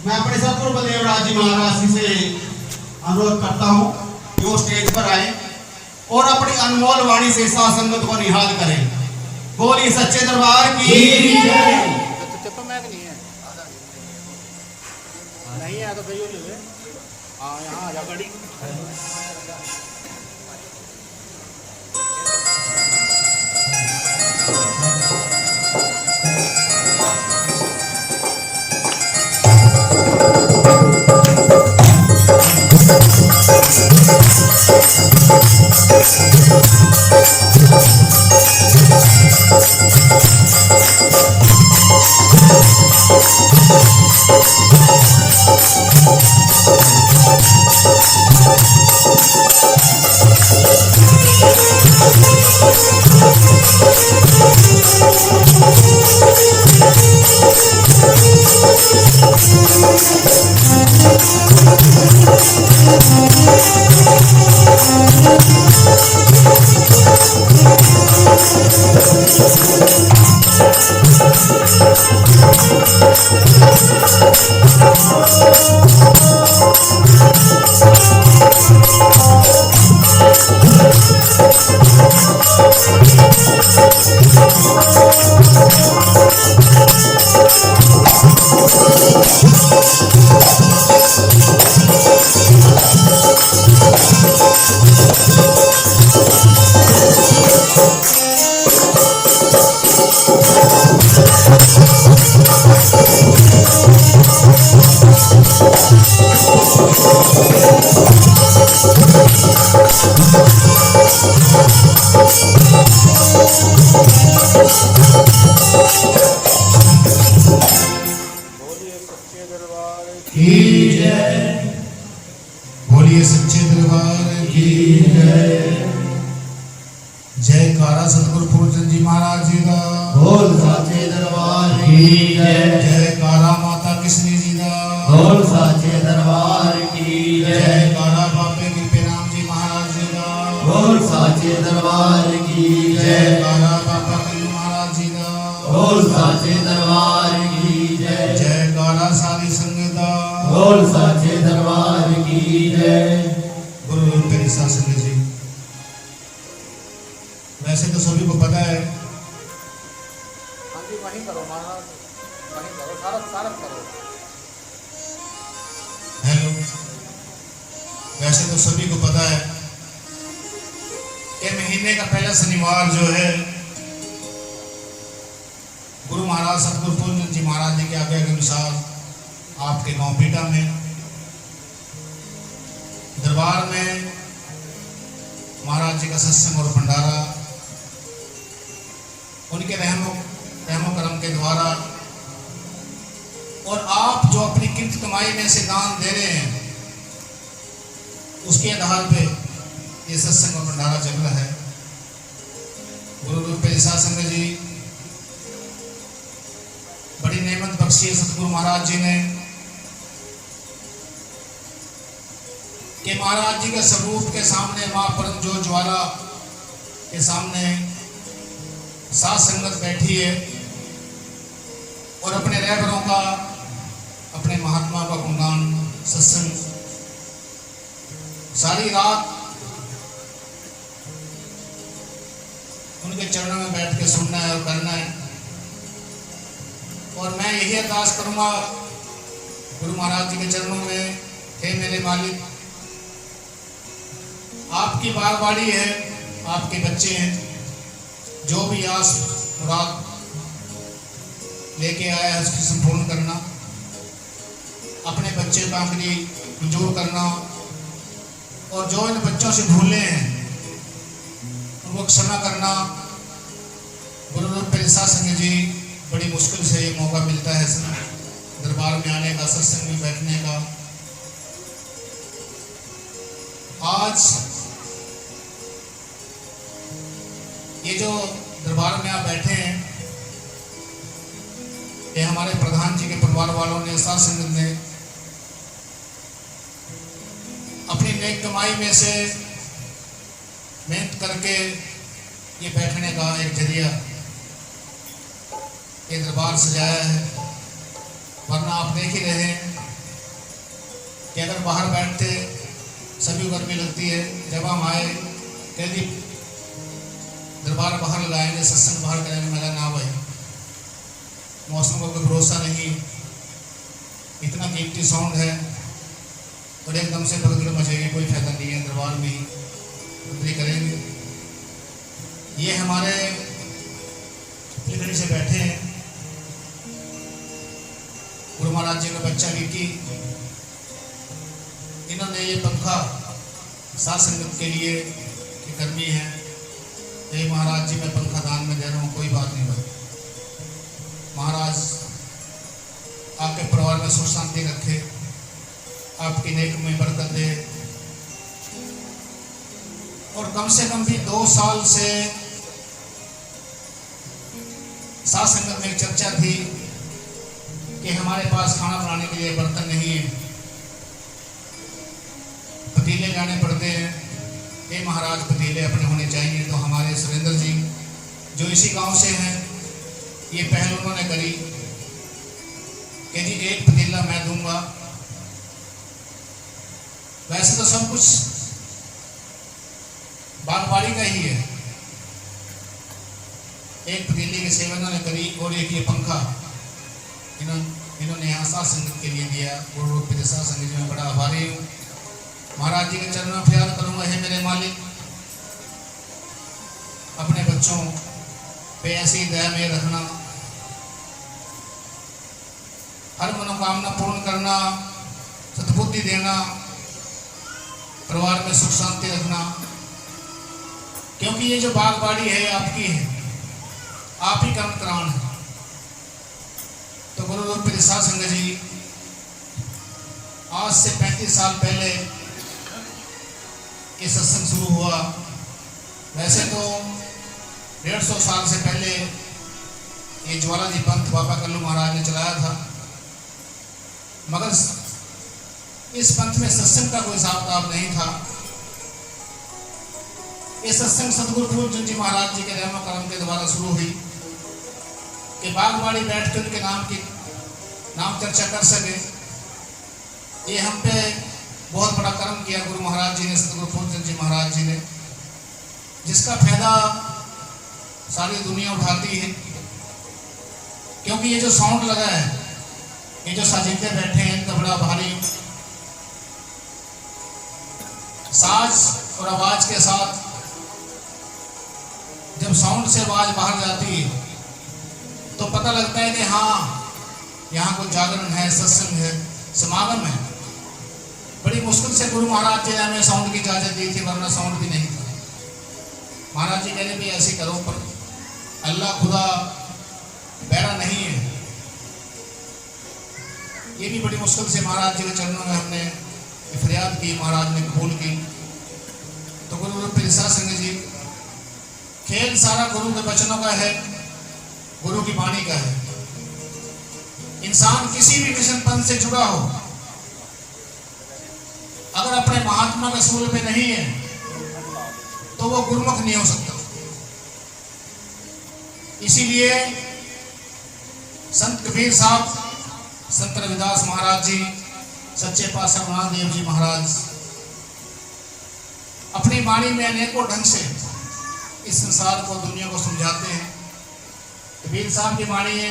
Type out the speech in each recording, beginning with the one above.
मैं अपने सतगुरु बलदेवराज जी महाराज जी से अनुरोध करता हूँ कि वो स्टेज पर आए और अपनी अनमोल वाणी से साध संगत को निहाल करें। बोलिए सच्चे दरबार की नहीं है तो भाई हाँ यहाँ आ जा गाड़ी। बोलिए सच्चे दरबार की जयकारा सतगुरु पूजन जी महाराज जी का। बोल साचे दरबार की जयकारा माता किशनी जी का। बोल साचे दरबार की जयकारा बाबे कृपेराम जी महाराज जी का। बोल साचे दरबार की जयकारा बाबा कल्लू महाराज जी का। बोल साचे दरबार की जयकारा सारी संगत का। बोल साचे दरबार की गुरु रूप मेरी संगत जी, वैसे तो सभी को पता है। हाँ जी वहीं करो महाराज, वहीं करो, सारा सारा करो। हेलो, वैसे तो सभी को पता है कि महीने का पहला शनिवार जो है गुरु महाराज सतगुरु पूजन जी महाराज जी के आज्ञा के अनुसार आपके गांव पीटा में दरबार में महाराज जी का सत्संग और भंडारा उनके रहमो करम के द्वारा, और आप जो अपनी किंत कमाई में से दान दे रहे हैं उसके आधार पे ये सत्संग और भंडारा चल रहा है। गुरु रूप साध संगत जी, बड़ी नेमत बख्शी है सतगुरु महाराज जी ने कि महाराज जी के स्वरूप के सामने, मां परम जो ज्वाला के सामने साध संगत बैठी है और अपने रहबरों का, अपने महात्मा का गुणगान सत्संग सारी रात उनके चरणों में बैठ के सुनना है और करना है। और मैं यही अरदास करूंगा गुरु महाराज जी के चरणों में, हे मेरे मालिक, आपकी बागवाड़ी है, आपके बच्चे हैं, जो भी आस मुराद लेके आया है उसकी संपूर्ण करना, अपने बच्चे का आखिरी मंजूर करना, और जो इन बच्चों से भूले हैं उनको क्षमा करना। गुरु रूप साध संगत जी, बड़ी मुश्किल से ये मौका मिलता है दरबार में आने का, सत्संग में बैठने का। आज ये जो दरबार में आप बैठे हैं, ये हमारे प्रधान जी के परिवार वालों ने, साध संगत ने अपनी नेक कमाई में से मेहनत करके ये बैठने का एक जरिया ये दरबार सजाया है। वरना आप देख ही रहे हैं कि अगर बाहर बैठते सभी को गर्मी लगती है, जब हम आए कह दी दरबार बाहर लगाएंगे, सत्संग बाहर करेंगे। मैं कहा ना भाई, मौसम का कोई भरोसा नहीं, इतना कीमती साउंड है और एकदम से भगदड़ मचेगी, कोई फायदा नहीं है, दरबार में ही बदली करेंगे। ये हमारे घड़ी से बैठे हैं गुरु महाराज जी का बच्चा विकी, इन्होंने ये पंखा साथ संगत के लिए कि गर्मी है, ये महाराज जी मैं पंखा दान में दे रहा हूँ, कोई बात नहीं भाई, महाराज आपके परिवार में सुख शांति रखे, आपकी नेक में बरकत दे। और कम से कम भी 2 साल से साथ संगत में चर्चा थी कि हमारे पास खाना बनाने के लिए बर्तन नहीं है, पतीले लाने पड़ते हैं। ये महाराज पतीले अपने होने चाहिए। तो हमारे सुरेंद्र जी जो इसी गांव से हैं, ये पहल उन्होंने करी कि जी 1 पतीला मैं दूंगा। वैसे तो सब कुछ बागवाड़ी का ही है, 1 पतीले की सेवा उन्होंने करी। और एक ये पंखा इन्होंने यहाँ साथ संगत के लिए दिया। गुरु रूप साथ संगत जी में बड़ा आभारी हूँ। महाराज जी के चरणों में फरियाद करूंगा, हे मेरे मालिक, अपने बच्चों पे ऐसी दया में रखना, हर मनोकामना पूर्ण करना, सद्बुद्धि देना, परिवार में सुख शांति रखना। क्योंकि ये जो बागबाड़ी है आपकी है, आप ही का अंतरान है। तो गुरु रूप साध संगत जी आज से 35 साल पहले ये सत्संग शुरू हुआ। वैसे तो 150 साल से पहले ये ज्वाला जी पंथ बाबा कल्लू महाराज ने चलाया था, मगर इस पंथ में सत्संग का कोई हिसाब किताब नहीं था। ये सत्संग सतगुरु पूज्य जी महाराज जी के रहमो करम के द्वारा शुरू हुई कि बागवाड़ी बैठ के उनके नाम चर्चा कर सके। ये हम पे बहुत बड़ा कर्म किया गुरु महाराज जी ने, सतगुरु पूज्य जी महाराज जी ने, जिसका फायदा सारी दुनिया उठाती है। क्योंकि ये जो साउंड लगा है, ये जो साजिंदे बैठे हैं, इनका बड़ा भारी साज और आवाज के साथ जब साउंड से आवाज बाहर जाती है तो पता लगता है कि हाँ यहाँ कोई जागरण है, सत्संग है, समागम है। बड़ी मुश्किल से गुरु महाराज जी ने हमें साउंड की इजाजत दी थी, वरना साउंड भी नहीं था। महाराज जी कहने भी ऐसे करो, पर अल्लाह खुदा बैरा नहीं है। ये भी बड़ी मुश्किल से महाराज जी के चरणों में हमने फरियाद की, महाराज ने कबूल की। तो गुरु रूप साध संगत जी, खेल सारा गुरु के वचनों का है, गुरु की वाणी का है। इंसान किसी भी मिशन पंथ से जुड़ा हो, अगर अपने महात्मा के सूल पे नहीं है तो वो गुरुमुख नहीं हो सकता। इसीलिए संत कबीर साहब, संत रविदास महाराज जी, सच्चे पातशाह नामदेव जी महाराज अपनी वाणी में अनेकों ढंग से इस संसार को, दुनिया को समझाते हैं। कबीर साहब की वाणी है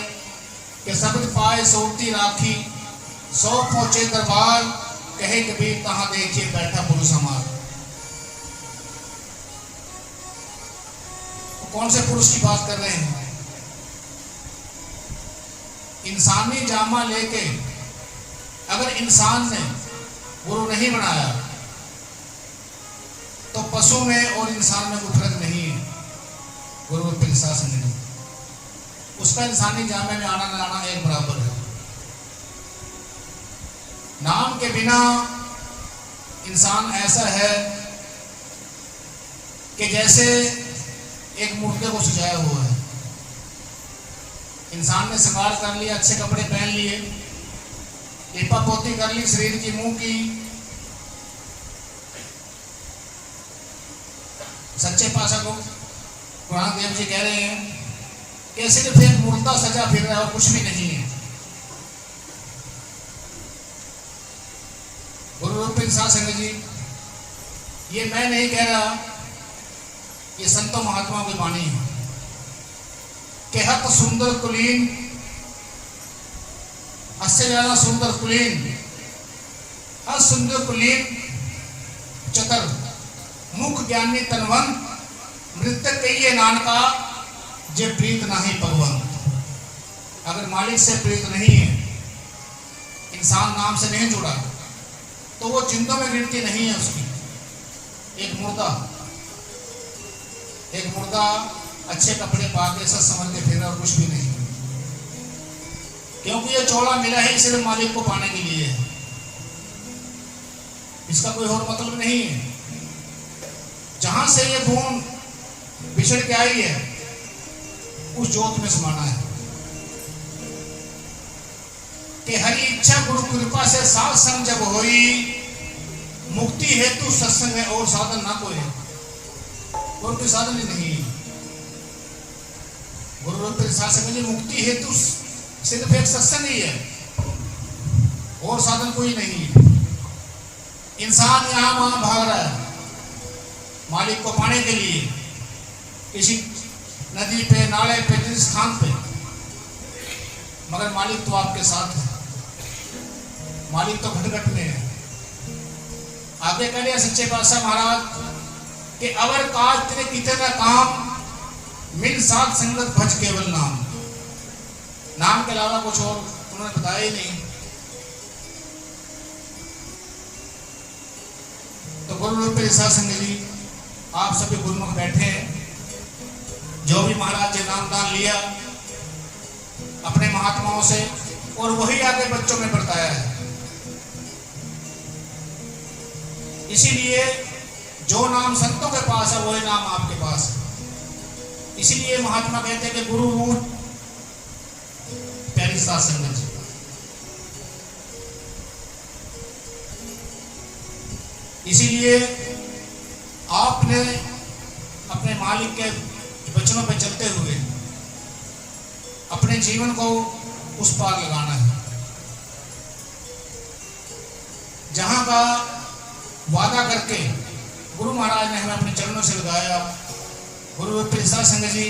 कि सबद पाए सोती राखी, 100 पहुंचे दरबार, कहे कबीर कहाँ देखिए बैठा पुरुष हमार। तो कौन से पुरुष की बात कर रहे हैं? इंसानी जामा लेके अगर इंसान ने गुरु नहीं बनाया तो पशु में और इंसान में कोई फर्क नहीं है। गुरु रूप साध संगत जी, उसका इंसानी जामे में आना न आना एक बराबर है। नाम के बिना इंसान ऐसा है कि जैसे एक मूर्ति को सजाया हुआ है। इंसान ने श्रृंगार कर लिया, अच्छे कपड़े पहन लिए, लिपा पोती कर ली शरीर की, मुंह की। सच्चे पातशाह को कुरान देव जी कह रहे हैं कि सिर्फ एक मूर्ता सजा फिर रहा है और कुछ भी नहीं है। रूपी साध संगत जी, ये मैं नहीं कह रहा, ये संतों महात्माओं की वाणी है। कहत सुंदर कुलीन, हस्य ज्यादा सुंदर कुलीन, हर सुंदर कुलीन चतर, मुख ज्ञानी तनवंत, मृतक कहिए नानका, जे प्रीत नाही भगवंत। अगर मालिक से प्रीत नहीं है, इंसान नाम से नहीं जुड़ा, तो वो जिंदों में गिनती नहीं है उसकी। एक मुर्दा अच्छे कपड़े पा के सच समझ के फिर और कुछ भी नहीं, क्योंकि ये चौड़ा मिला है सिर्फ मालिक को पाने के लिए है, इसका कोई और मतलब नहीं है। जहां से ये बूंद बिछड़ के आई है, उस जोत में समाना है कि हरि इच्छा गुरु कृपा से साध संग जब होई, मुक्ति हेतु सत्संग है और साधन ना कोई, और कोई साधन ही नहीं। गुरु रूप साध संग जी, मुक्ति हेतु सिर्फ एक सत्संग ही है, और साधन कोई नहीं है। इंसान यहां वहां भाग रहा है मालिक को पाने के लिए, किसी नदी पे, नाले पे, जिस स्थान पे, मगर मालिक तो आपके साथ है, मालिक तो घट में है। आगे कह रहे सच्चे पातशाह महाराज कि अवर काज तेरे कितने काम, मिल साथ संगत भज केवल नाम। नाम के अलावा कुछ और उन्होंने बताया ही नहीं। तो गुरु रूप साध संगत जी, आप सभी गुरुमुख बैठे हैं, जो भी महाराज जी नामदान लिया अपने महात्माओं से, और वही आगे बच्चों में बरताया है। इसीलिए जो नाम संतों के पास है, वही नाम आपके पास है। इसीलिए महात्मा कहते हैं कि गुरु रूप प्यारी साध संगत जी। इसीलिए आपने अपने मालिक के वचनों पर चलते हुए अपने जीवन को उस पार लगाना है जहां का वादा करके गुरु महाराज ने हमें अपने चरणों से लगाया। गुरु रूप साध संगत जी,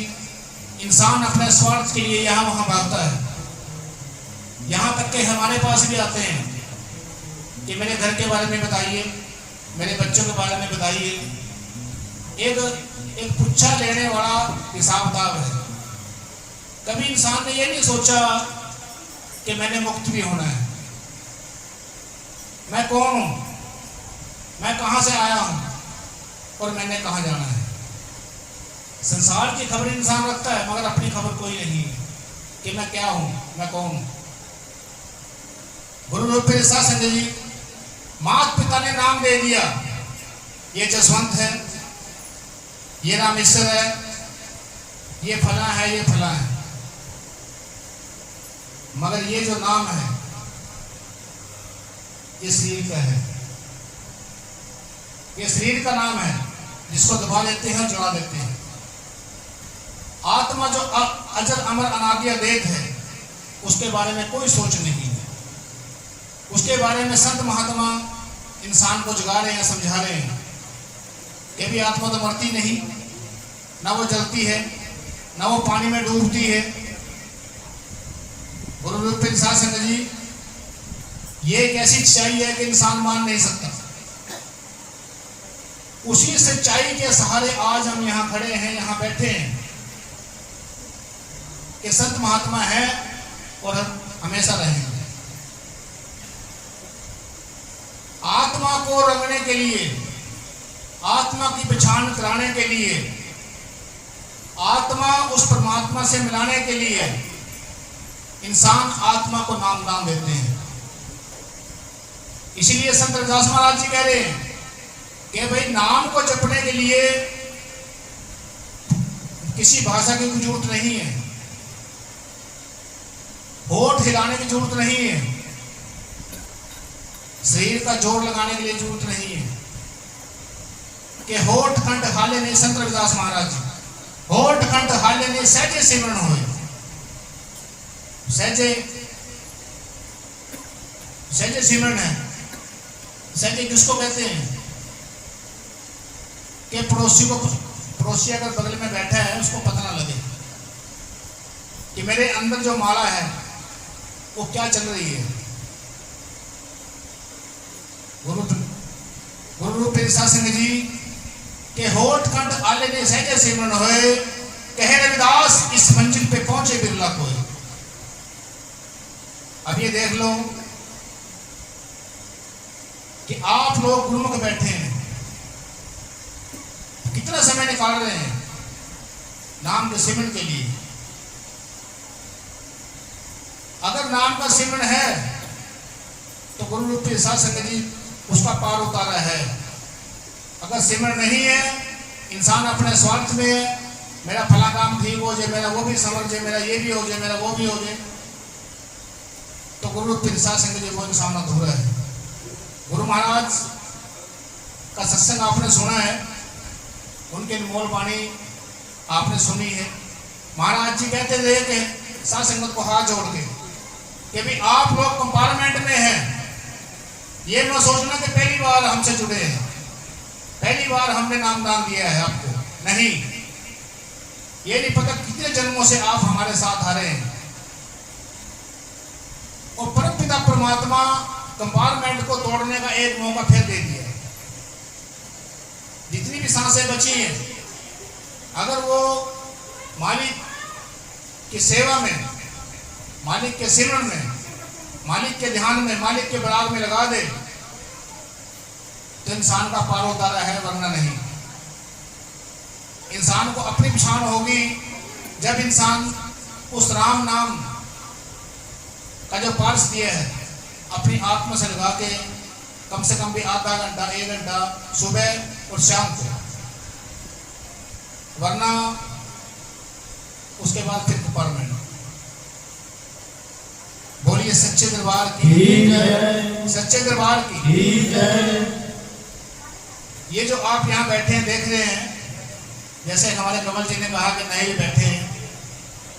इंसान अपने स्वार्थ के लिए यहाँ वहाँ भागता है, यहाँ तक कि हमारे पास भी आते हैं कि मेरे घर के बारे में बताइए, मेरे बच्चों के बारे में बताइए। एक पुच्छा लेने वाला हिसाब किताब है। कभी इंसान ने यह नहीं सोचा कि मैंने मुक्त भी होना है, मैं कौन हूं, मैं कहां से आया हूं और मैंने कहां जाना है। संसार की खबर इंसान रखता है, मगर अपनी खबर कोई नहीं कि मैं क्या हूं, मैं कौन हूं। गुरु रूप साध संगत जी, माता पिता ने नाम दे दिया, ये जसवंत है, ये रामेश्वर है, ये फला है, ये फला है, मगर ये जो नाम है ये शरीर का है, ये शरीर का नाम है जिसको दबा देते हैं, जुड़ा देते हैं। आत्मा जो अजर अमर अनादि अद्वैत है, उसके बारे में कोई सोच नहीं है। उसके बारे में संत महात्मा इंसान को जगा रहे हैं, समझा रहे हैं कि भी आत्मा तो मरती नहीं, ना वो जलती है, ना वो पानी में डूबती है। गुरु रूप साध संगत जी, ये एक ऐसी सच्चाई है कि इंसान मान नहीं सकता। उसी सच्चाई के सहारे आज हम यहाँ खड़े हैं, यहाँ बैठे हैं कि संत महात्मा है और हम हमेशा रहेंगे। आत्मा को रंगने के लिए, आत्मा की पहचान कराने के लिए, आत्मा उस परमात्मा से मिलाने के लिए इंसान आत्मा को नामदान देते हैं। इसीलिए संत रविदास महाराज जी कह रहे हैं कि भाई नाम को जपने के लिए किसी भाषा की जरूरत नहीं है, होठ हिलाने की जरूरत नहीं है, शरीर का जोर लगाने के लिए जरूरत नहीं है कि होठ कंठ हाले नहीं। संत रविदास महाराज जी, होठ कंठ हाले नहीं, सहजे सिमरन होए, सहजे सहजे सिमरन है। सहज किसको कहते हैं कि पड़ोसी अगर बगल में बैठा है उसको पता ना लगे कि मेरे अंदर जो माला है वो क्या चल रही है। गुरु रूप सिंह जी के होठ कंठ आले ने सहजे सिमरन होए, कहे रविदास इस मंजिल पे पहुंचे बिरला कोई। अब ये देख लो कि आप लोग गुरुमुख बैठे हैं, कितना समय निकाल रहे हैं नाम के सिमरन के लिए। अगर नाम का सिमरन है तो गुरु रूप सिंह जी उसका पार उतारा है। अगर सिमरन नहीं है, इंसान अपने स्वार्थ में है, मेरा फला काम ठीक हो जाए, मेरा वो भी समझ जाए, मेरा ये भी हो जाए, मेरा वो भी हो जाए, तो गुरु रूप सिंह जी वो इंसान अधूरा है। गुरु महाराज का सत्संग आपने सुना है, उनके अनमोल वाणी आपने सुनी है। महाराज जी कहते थे कि साथ संगत को हाथ जोड़ के कि भी आप लोग कंपार्टमेंट में हैं, ये मत सोचना कि पहली बार हमसे जुड़े हैं, पहली बार हमने नामदान दिया है आपको, नहीं, ये नहीं पता कितने जन्मों से आप हमारे साथ आ रहे हैं। और परम पिता परमात्मा कंपार्टमेंट को तोड़ने का एक मौका फिर दे दिया। जितनी भी सांसें बची हैं, अगर वो मालिक की सेवा में, मालिक के सिमरन में, मालिक के ध्यान में, मालिक के बराग में लगा दे तो इंसान का पार उतारा है, वरना नहीं। इंसान को अपनी पहचान होगी जब इंसान उस राम नाम का जो पार्स दिया है अपनी आत्मा से लगा के कम से कम भी आधा घंटा 1 घंटा सुबह और शाम को, वरना उसके बाद फिर कंपार्टमेंट। बोलिए सच्चे दरबार की, सच्चे दरबार की। ये जो आप यहाँ बैठे हैं देख रहे हैं, जैसे हमारे कमल जी ने कहा कि नहीं बैठे हैं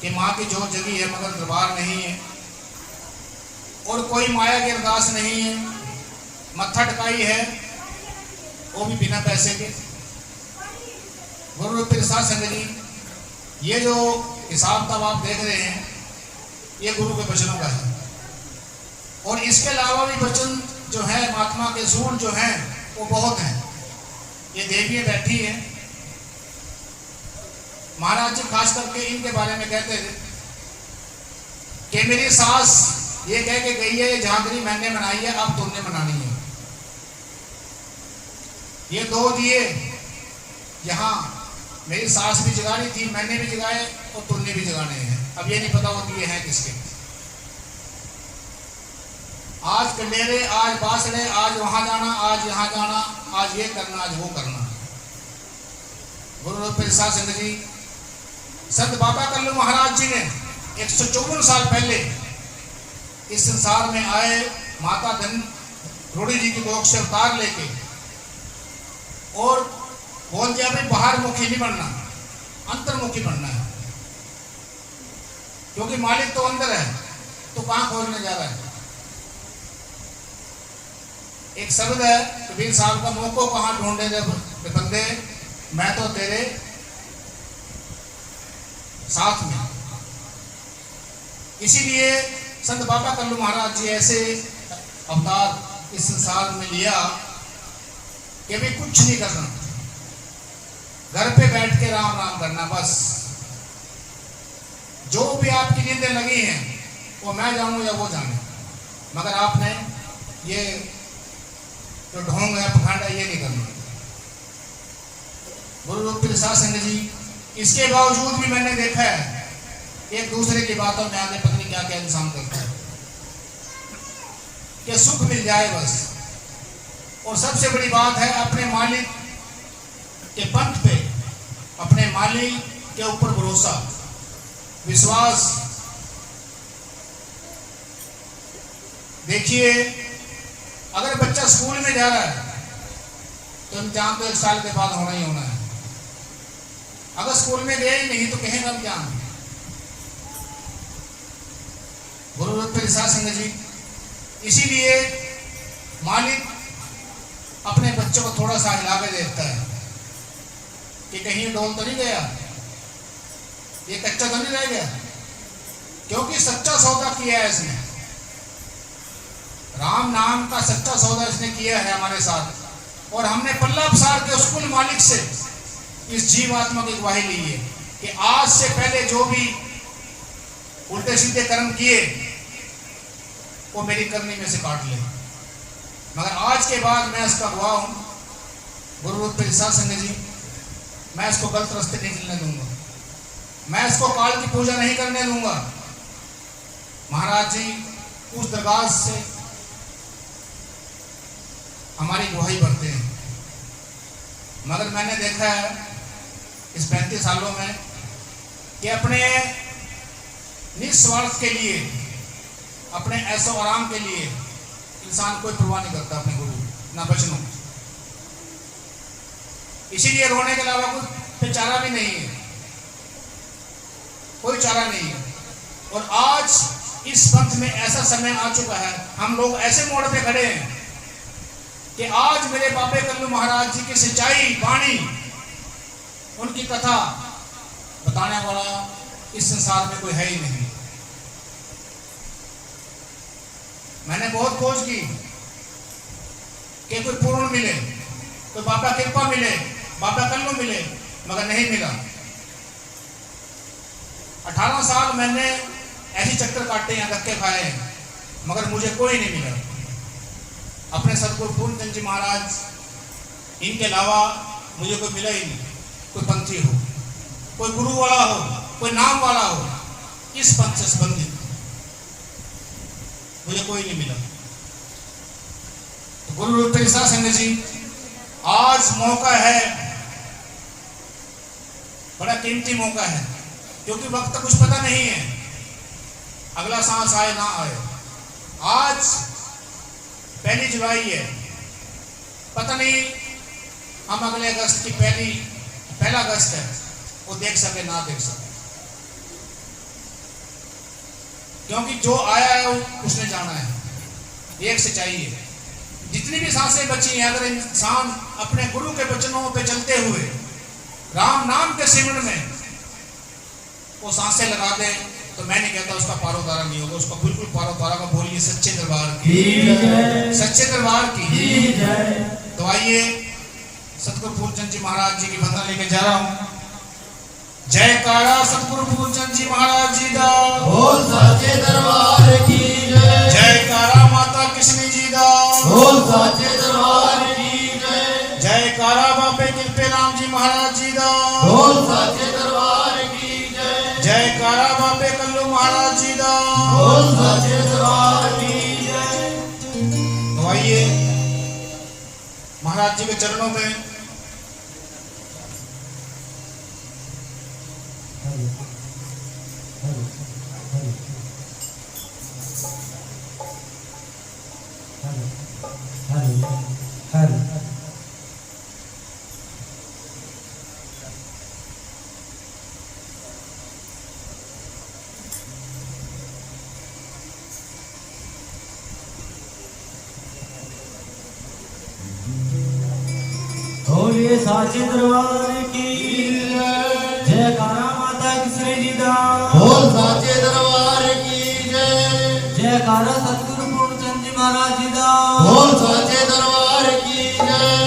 कि माँ की जोत जगी है मगर दरबार नहीं है, और कोई माया की अरदास नहीं है, मत्था टकाई है वो भी बिना पैसे के। गुरु रूप सिंह जी ये जो हिसाब तब आप देख रहे हैं ये गुरु के वचनों का है, और इसके अलावा भी वचन जो है महात्मा के सूल जो हैं वो बहुत हैं। ये देवियाँ बैठी हैं, महाराज जी खास करके इनके बारे में कहते थे कि मेरी सास ये कह के गई है, ये झांकरी मैंने बनाई है, अब तुमने बनानी है। ये 2 दिए यहाँ मेरी सास भी जगा रही थी, मैंने भी जगाए और तुमने भी जगाने हैं। अब ये नहीं पता वो दिए हैं किसके। आज कंडेरे, आज बासड़े, आज वहां जाना, आज यहाँ जाना, आज ये करना, आज वो करना। गुरु रूप सिंह जी संत बाबा कल्लू महाराज जी ने 154 साल पहले इस संसार में आए, माता धन रूढ़ी जी की गोख से अवतार लेके, और बोल दिया भाई बाहर मुखी नहीं बनना, अंतर्मुखी बनना है, क्योंकि मालिक तो अंदर है, तो कहां खोजने जा रहा है। एक शब्द है कबीर साहब का, मुंह को कहां ढूंढे जब बंदे, मैं तो तेरे साथ में। इसीलिए संत बाबा कल्लू महाराज जी ऐसे अवतार इस संसार में लिया कि भी कुछ नहीं करना, घर पे बैठ के राम राम करना बस। जो भी आपकी नींदें लगी हैं वो मैं जानूं या वो जाने, मगर आपने ये जो ढोंग है, पखंड है, ये नहीं करना। गुरु रूप सिंह जी इसके बावजूद भी मैंने देखा है एक दूसरे की बातों में आगे पत्नी क्या क्या इंसान करता है कि सुख मिल जाए बस। और सबसे बड़ी बात है अपने मालिक के पंथ पे, अपने मालिक के ऊपर भरोसा, विश्वास। देखिए अगर बच्चा स्कूल में जा रहा है तो इम्तिहान तो 1 साल के बाद होना ही होना है। अगर स्कूल में गए ही नहीं तो कहेगा इम्तिहान। गुरु रूप सिंह जी इसीलिए मालिक बच्चों को थोड़ा सा हिला के देखता है कि कहीं डोल तो नहीं गया, ये कच्चा तो नहीं रह गया, क्योंकि सच्चा सौदा किया है इसने। राम नाम का सच्चा सौदा इसने किया है हमारे साथ, और हमने पल्ला पसार के उस कुल मालिक से इस जीवात्मा की गवाही ली है कि आज से पहले जो भी उल्टे सीधे कर्म किए वो मेरी करनी में से काट ले, मगर आज के बाद मैं इसका गवाह हूं गुरु रूप प्रसाद संघ जी, मैं इसको गलत रास्ते नहीं चलने दूंगा, मैं इसको काल की पूजा नहीं करने दूंगा। महाराज जी उस दरगाह से हमारी गवाही भरते हैं, मगर मैंने देखा है इस 35 सालों में कि अपने निस्वार्थ के लिए, अपने ऐसो आराम के लिए इंसान कोई परवाह नहीं करता अपने गुरु ना बचनों, इसीलिए रोने के अलावा कुछ चारा भी नहीं है, कोई चारा नहीं है। और आज इस वक्त में ऐसा समय आ चुका है, हम लोग ऐसे मोड़ पे खड़े हैं कि आज मेरे बाबे कल्लू महाराज जी की सच्चाई वाणी, उनकी कथा बताने वाला इस संसार में कोई है ही नहीं। मैंने बहुत खोज की कि कोई पूर्ण मिले, कोई बाबा कृपा मिले, बाबा कल्लू मिले, मगर नहीं मिला। 18 साल मैंने ऐसे चक्कर काटे हैं, धक्के खाए हैं, मगर मुझे कोई नहीं मिला। अपने सदगुरु पूर्णचंद जी महाराज, इनके अलावा मुझे कोई मिला ही नहीं। कोई पंथी हो, कोई गुरु वाला हो, कोई नाम वाला हो, इस पंथ से संबंधित मुझे कोई नहीं मिला। तो गुरु रूप प्रसाद संघ जी, आज मौका है, बड़ा कीमती मौका है, क्योंकि वक्त कुछ पता नहीं है, अगला सांस आए ना आए। आज 1 जुलाई है, पता नहीं हम अगले अगस्त की पहला अगस्त है वो देख सके ना देख सके, क्योंकि जो आया है उसने जाना है। एक सच्चाई है, जितनी भी सांसें बची हैं, अगर इंसान अपने गुरु के वचनों पे चलते हुए राम नाम के सिमरन में वो सांसें लगा दे, तो मैं नहीं कहता उसका पारोदारा नहीं होगा, उसका बिल्कुल पारोदारा का। बोलिए सच्चे दरबार की, सच्चे दरबार की। तो आइए सतगुरु पूर्णचंद जी महाराज जी की वंदना लेके जा रहा हूँ। जयकारा सतगुरु पूर्णचंद जी महाराज जी दा, बोल साचे दरबार की जय। जयकारा माता किशनी जी दा, बोल साचे दरबार की जय। जयकारा बाबे कृपे राम जी महाराज जी दा, बोल साचे दरबार की जय। जयकारा बाबे कल्लू महाराज जी दा, बोल साचे दरबार की जय। तो आइए महाराज जी के चरणों में बोलिए साचे दरबार की जयकारा माता किशनी जी दा, बोल साचे दरबार की जय। जयकारा सतगुरु पूर्णचंद जी महाराज जी दा, बोल साचे दरबार की जय।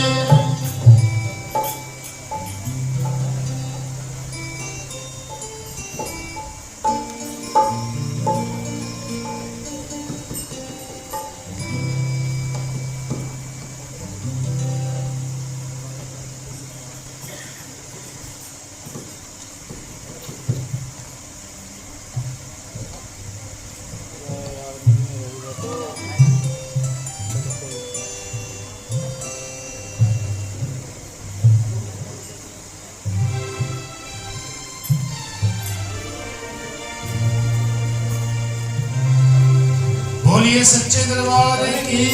बोलिए सच्चे दरबार की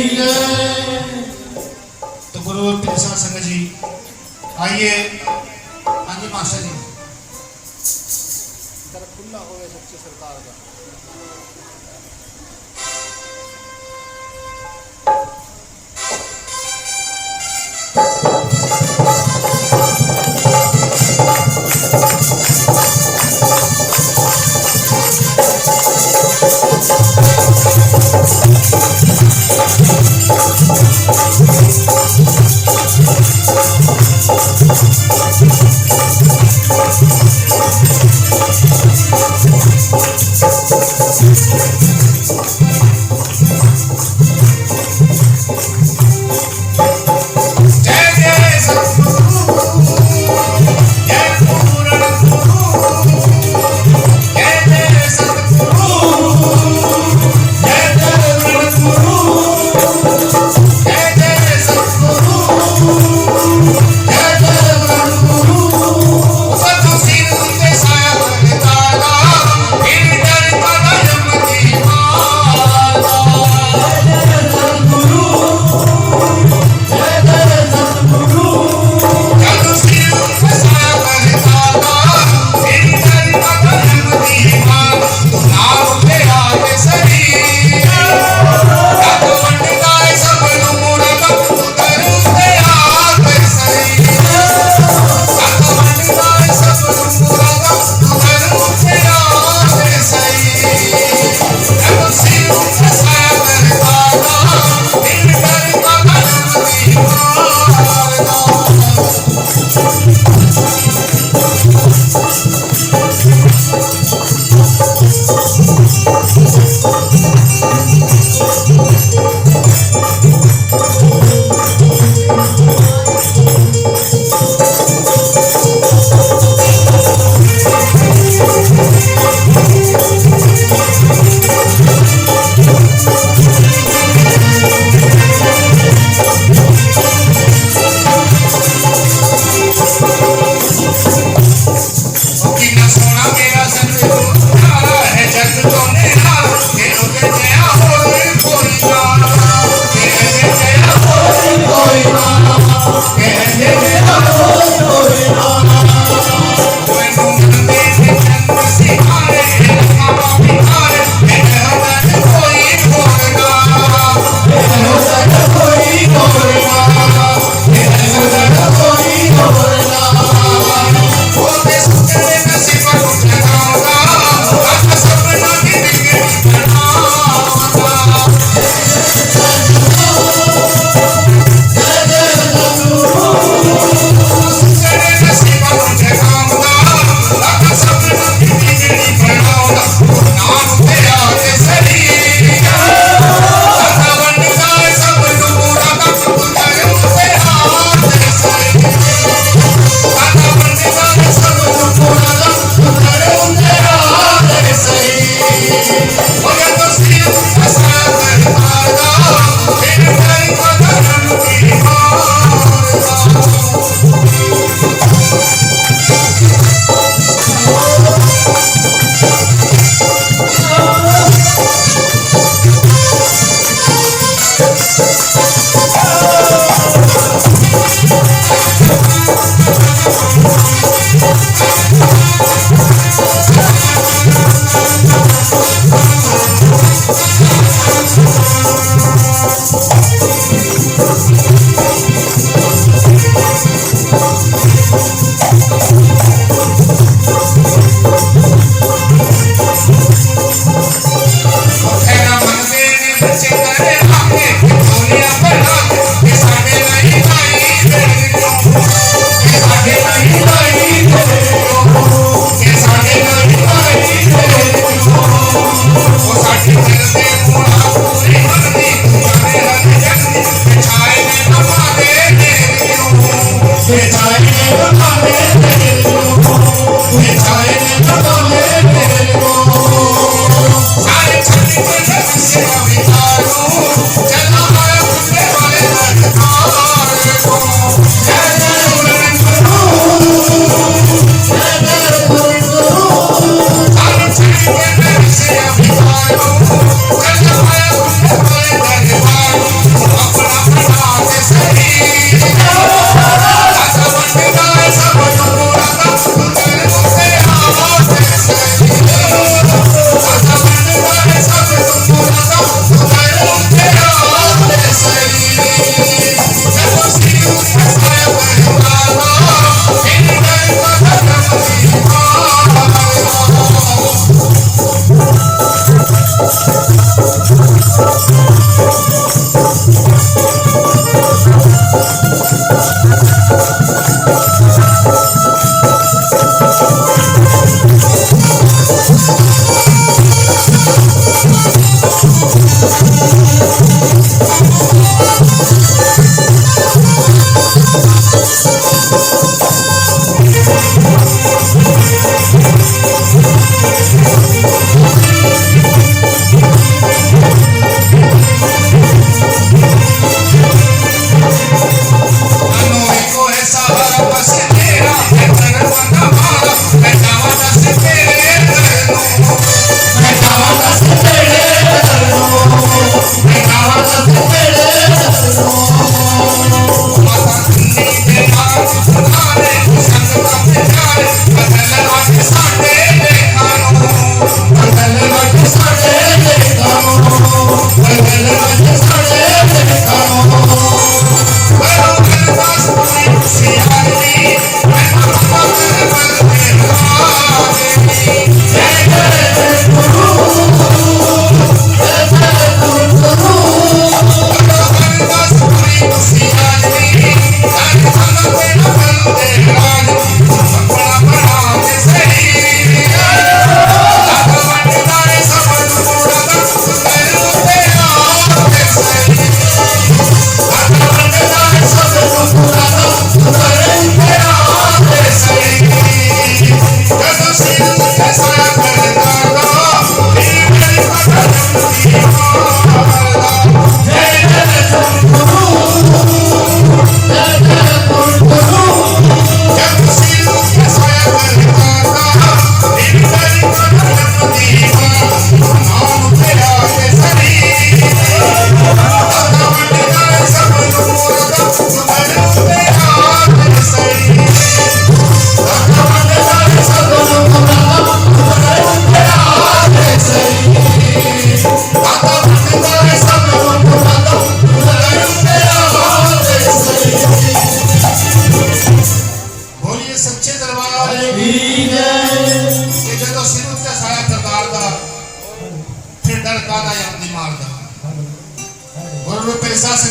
जय। तो गुरु प्रसाद संघ जी आइए। हाँ जी मास्टर जी, दर खुला हो गया सच्ची सरकार का। Hey!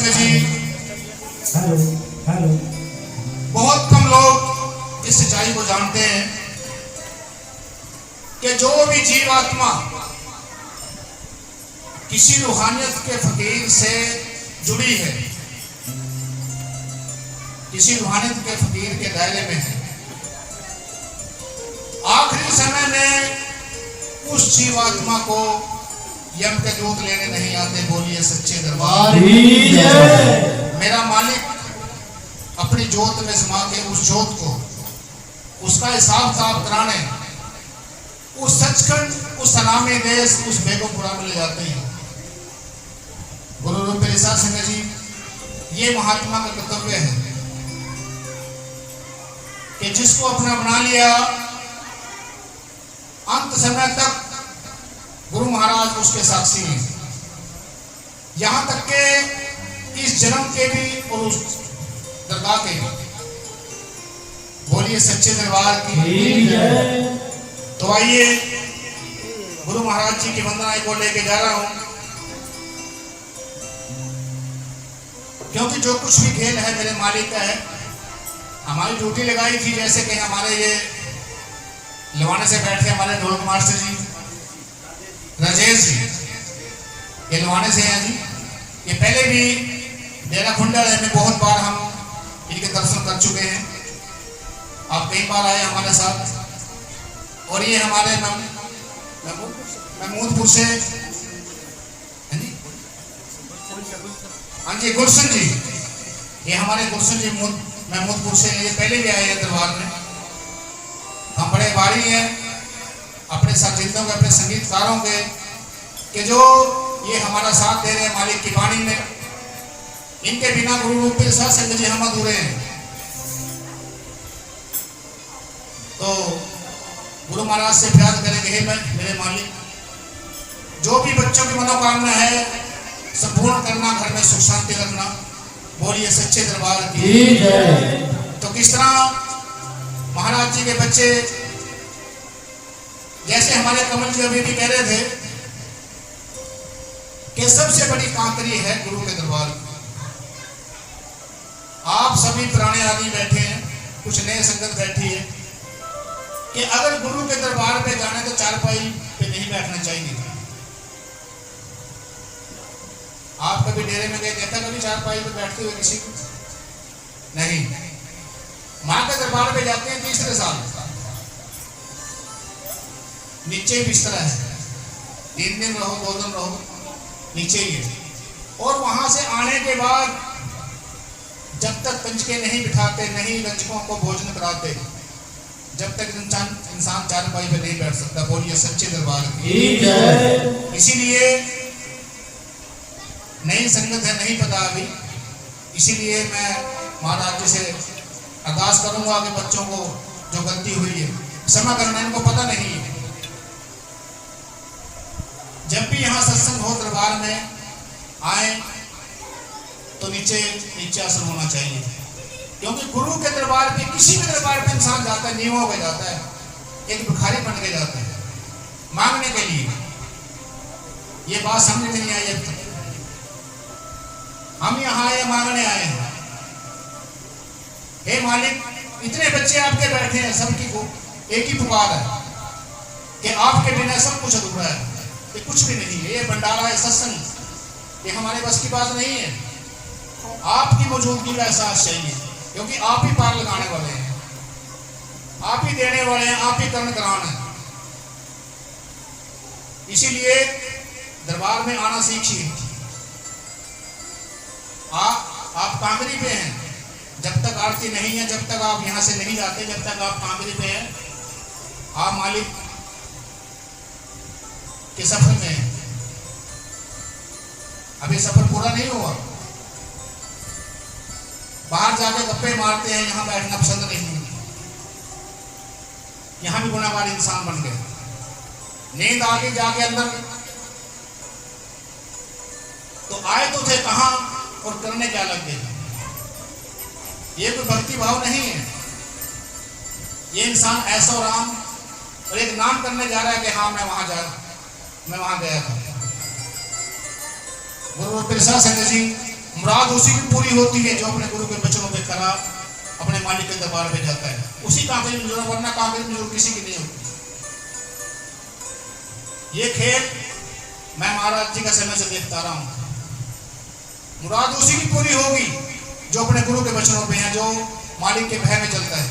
संगत जी, हेलो हेलो। बहुत कम लोग इस सच्चाई को जानते हैं कि जो भी जीवात्मा किसी रूहानियत के फकीर से जुड़ी है, किसी रूहानियत के फकीर के दायरे में है, आखिरी समय में उस जीवात्मा को यम के दूत लेने नहीं आते। बोलिए सच्चे दरबार। मेरा मालिक अपनी जोत में समा के उस जोत को, उसका हिसाब किताब कराने उस सचखंड, उस सलामी देश, उस बेगमपुरा में ले जाते हैं। गुरु रूप सिंह जी, ये महात्मा का कर्तव्य है कि जिसको अपना बना लिया, अंत समय तक गुरु महाराज उसके साक्षी हैं, यहां तक के इस जन्म के भी और उस दरगाह के भी। बोलिए सच्चे दरबार की। तो आइए गुरु महाराज जी की वंदनाएं को लेके जा रहा हूं, क्योंकि जो कुछ भी खेल है मेरे मालिक का है। हमारी ड्यूटी लगाई थी, जैसे कि हमारे ये लवाने से बैठे हमारे ढोलक मास्टर जी राजेश जी, ये लवाने से हैं जी। ये पहले भी डेरा खुंडल में बहुत बार हम इनके दर्शन कर चुके हैं। आप कई बार आए हमारे साथ। और ये हमारे महमूदपुर से, हाँ जी गुलशन जी, ये हमारे गुलशन जी महमूदपुर से, ये पहले भी आए हैं दरबार में। हम बड़े भारी हैं अपने साथियों के, अपने संगीतकारों के, कि जो ये हमारा साथ दे रहे हैं मालिक की वाणी में। इनके बिना गुरु रूप सिंह जी हम अधूरे हैं। तो गुरु महाराज से प्यार करेंगे, हे मेरे मालिक, जो भी बच्चों की मनोकामना है संपूर्ण करना, घर में सुख शांति रखना। बोलिए सच्चे दरबार की। तो किस तरह महाराज जी के बच्चे, जैसे हमारे कमल जी अभी भी कह रहे थे कि सबसे बड़ी कांकरी है गुरु के दरबार की। आप सभी पुराने आदमी बैठे हैं, कुछ नए संगत बैठी है, कि अगर गुरु के दरबार पे जाने तो चारपाई पे नहीं बैठना चाहिए। आप कभी डेरे में गए, देखा कभी चारपाई पे बैठते हुए किसी को? नहीं। मां के दरबार पे जाते हैं तीसरे साल, नीचे बिस्तरा है, 3 दिन रहो 2 दिन रहो, नीचे ही है। और वहां से आने के बाद जब तक कंचके नहीं बिठाते, नहीं रंजकों को भोजन कराते, जब तक इंसान चारपाई पे नहीं बैठ सकता। बोलिए सच्चे दरबार की। इसीलिए नई संगत है, नहीं पता अभी, इसीलिए मैं महाराज जी से अरदास करूंगा कि बच्चों को जो गलती हुई है क्षमा करना, इनको पता नहीं है। जब भी यहाँ सत्संग हो दरबार में आए तो नीचे आसन होना चाहिए, क्योंकि गुरु के दरबार पे, किसी भी दरबार पे इंसान जाता है, नियमों पे जाता है, एक भिखारी बन के जाता है मांगने के लिए। ये बात समझ में नहीं आई अब तक। हम यहाँ आए, मांगने आए हैं। हे मालिक, इतने बच्चे आपके बैठे हैं, सबकी को एक ही पुकार है कि आपके बिना सब कुछ अधूरा है। ये कुछ भी नहीं है, ये भंडारा है, सत्संग, ये हमारे बस की बात नहीं है। आपकी मौजूदगी का एहसास चाहिए, क्योंकि आप ही पार लगाने वाले हैं, आप ही देने वाले हैं, आप ही कर्ण कराना है। इसीलिए दरबार में आना सीखिए। आप कांगरी पे हैं, जब तक आरती नहीं है, जब तक आप यहां से नहीं जाते, जब तक आप कांगरी पे हैं, आप मालिक के सफर में हैं। अभी सफर पूरा नहीं हुआ। बाहर जाके गप्पे मारते हैं, यहां बैठना पसंद नहीं है। यहां भी गुनाहगार इंसान बन गए। नींद आ गई जाके अंदर, तो आए तो थे कहां और करने क्या लग गए। ये कोई भक्ति भाव नहीं है। ये इंसान ऐसा राम और एक नाम करने जा रहा है कि हाँ मैं वहां गया था। गुरु प्रसाद संगत जी मुराद उसी की पूरी होती है जो अपने गुरु के वचनों पे खरा अपने मालिक के दरबार में जाता है, उसी कांकरी में जरूर, वरना कांकरी में जरूर किसी की नहीं होती। ये खेल मैं महाराज जी का समय से देखता रहा हूं। मुराद उसी की पूरी होगी जो अपने गुरु के वचनों पे है, जो मालिक के भय में चलता है,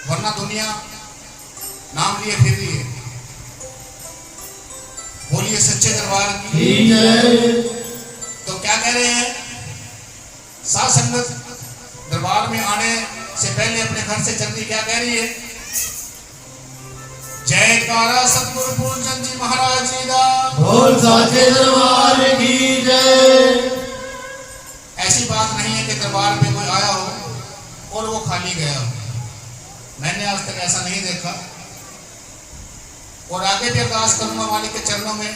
वरना दुनिया नाम लिए फिर रही है। बोलिए सच्चे दरबार की जय। तो क्या कह रहे हैं, साध संगत दरबार में आने से पहले अपने घर से चलनी क्या कह रही है, जयकारा सतगुरु पूर्णचंद जी महाराज जी का बोल साचे दरबार की जय। ऐसी बात नहीं है कि दरबार में कोई आया हो और वो खाली गया हो, मैंने आज तक ऐसा नहीं देखा। और आगे भी अरदास करूंगा मालिक के चरणों में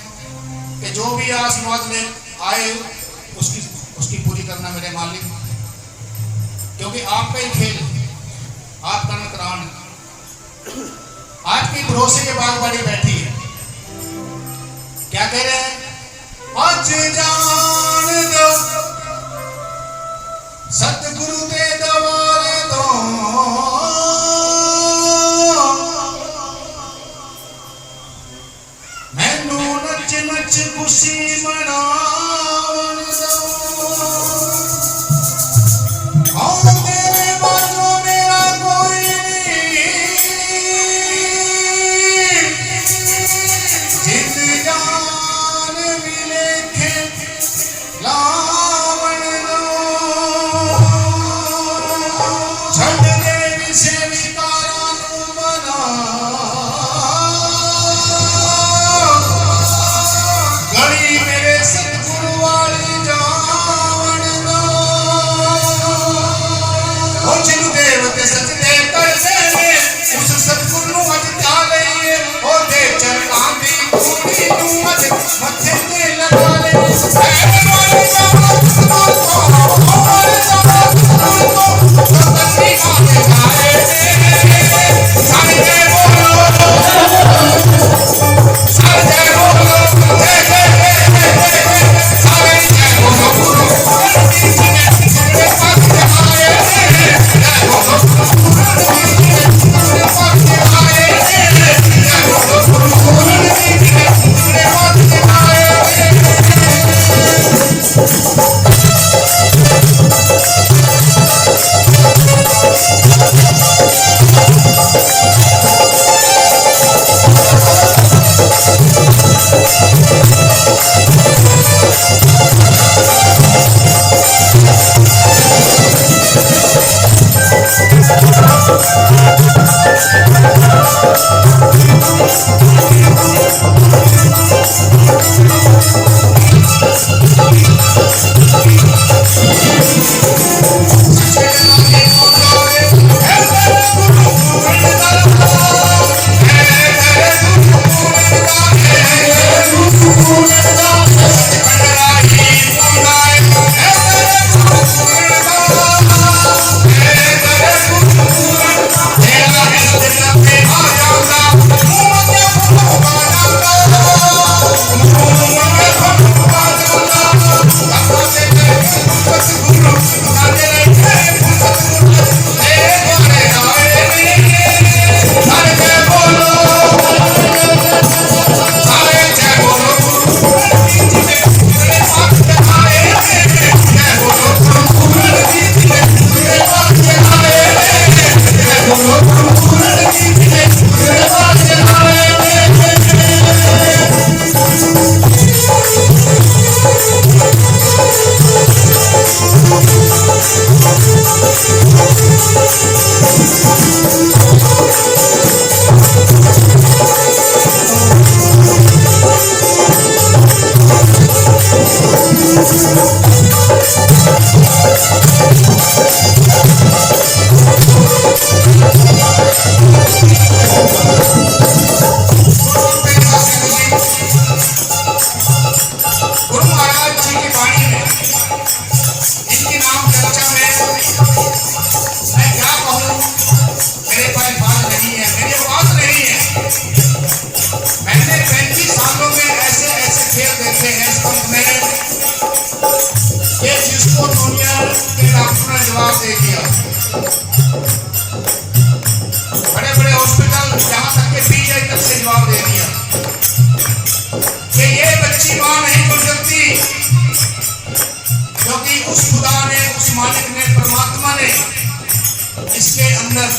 कि जो भी आस मुराद ले आए उसकी पूरी करना मेरे मालिक, क्योंकि आपका ही खेल, आपका नकरान, आपकी भरोसे के बागबाड़ी बैठी है। क्या कह रहे हैं, आज जान दो सतगुरु दे दवारे दो, मैनू नच नच खुशी मनावन दो, तेरे बाजू मेरा कोई नहीं, जिंद जान मिले खे लावन दो, छड़ दे विषे विकारा नू मना, गली मेरे सतगुरु वाली जावन दो, ओ जिन देवते सजदे करदे ने उस सतगुरु नू अज ध्या लईए, ओ दे चरणां दी धूड़ी नू अज मथे ते लगा ले, जिसको दुनिया के डॉक्टर ने जवाब दे दिया। बड़े बड़े हॉस्पिटल यहाँ तक के पीजीआई तक से जवाब दे दिया कि ये बच्ची मां नहीं बन सकती, क्योंकि उस खुदा ने, उस मालिक ने, परमात्मा ने इसके अंदर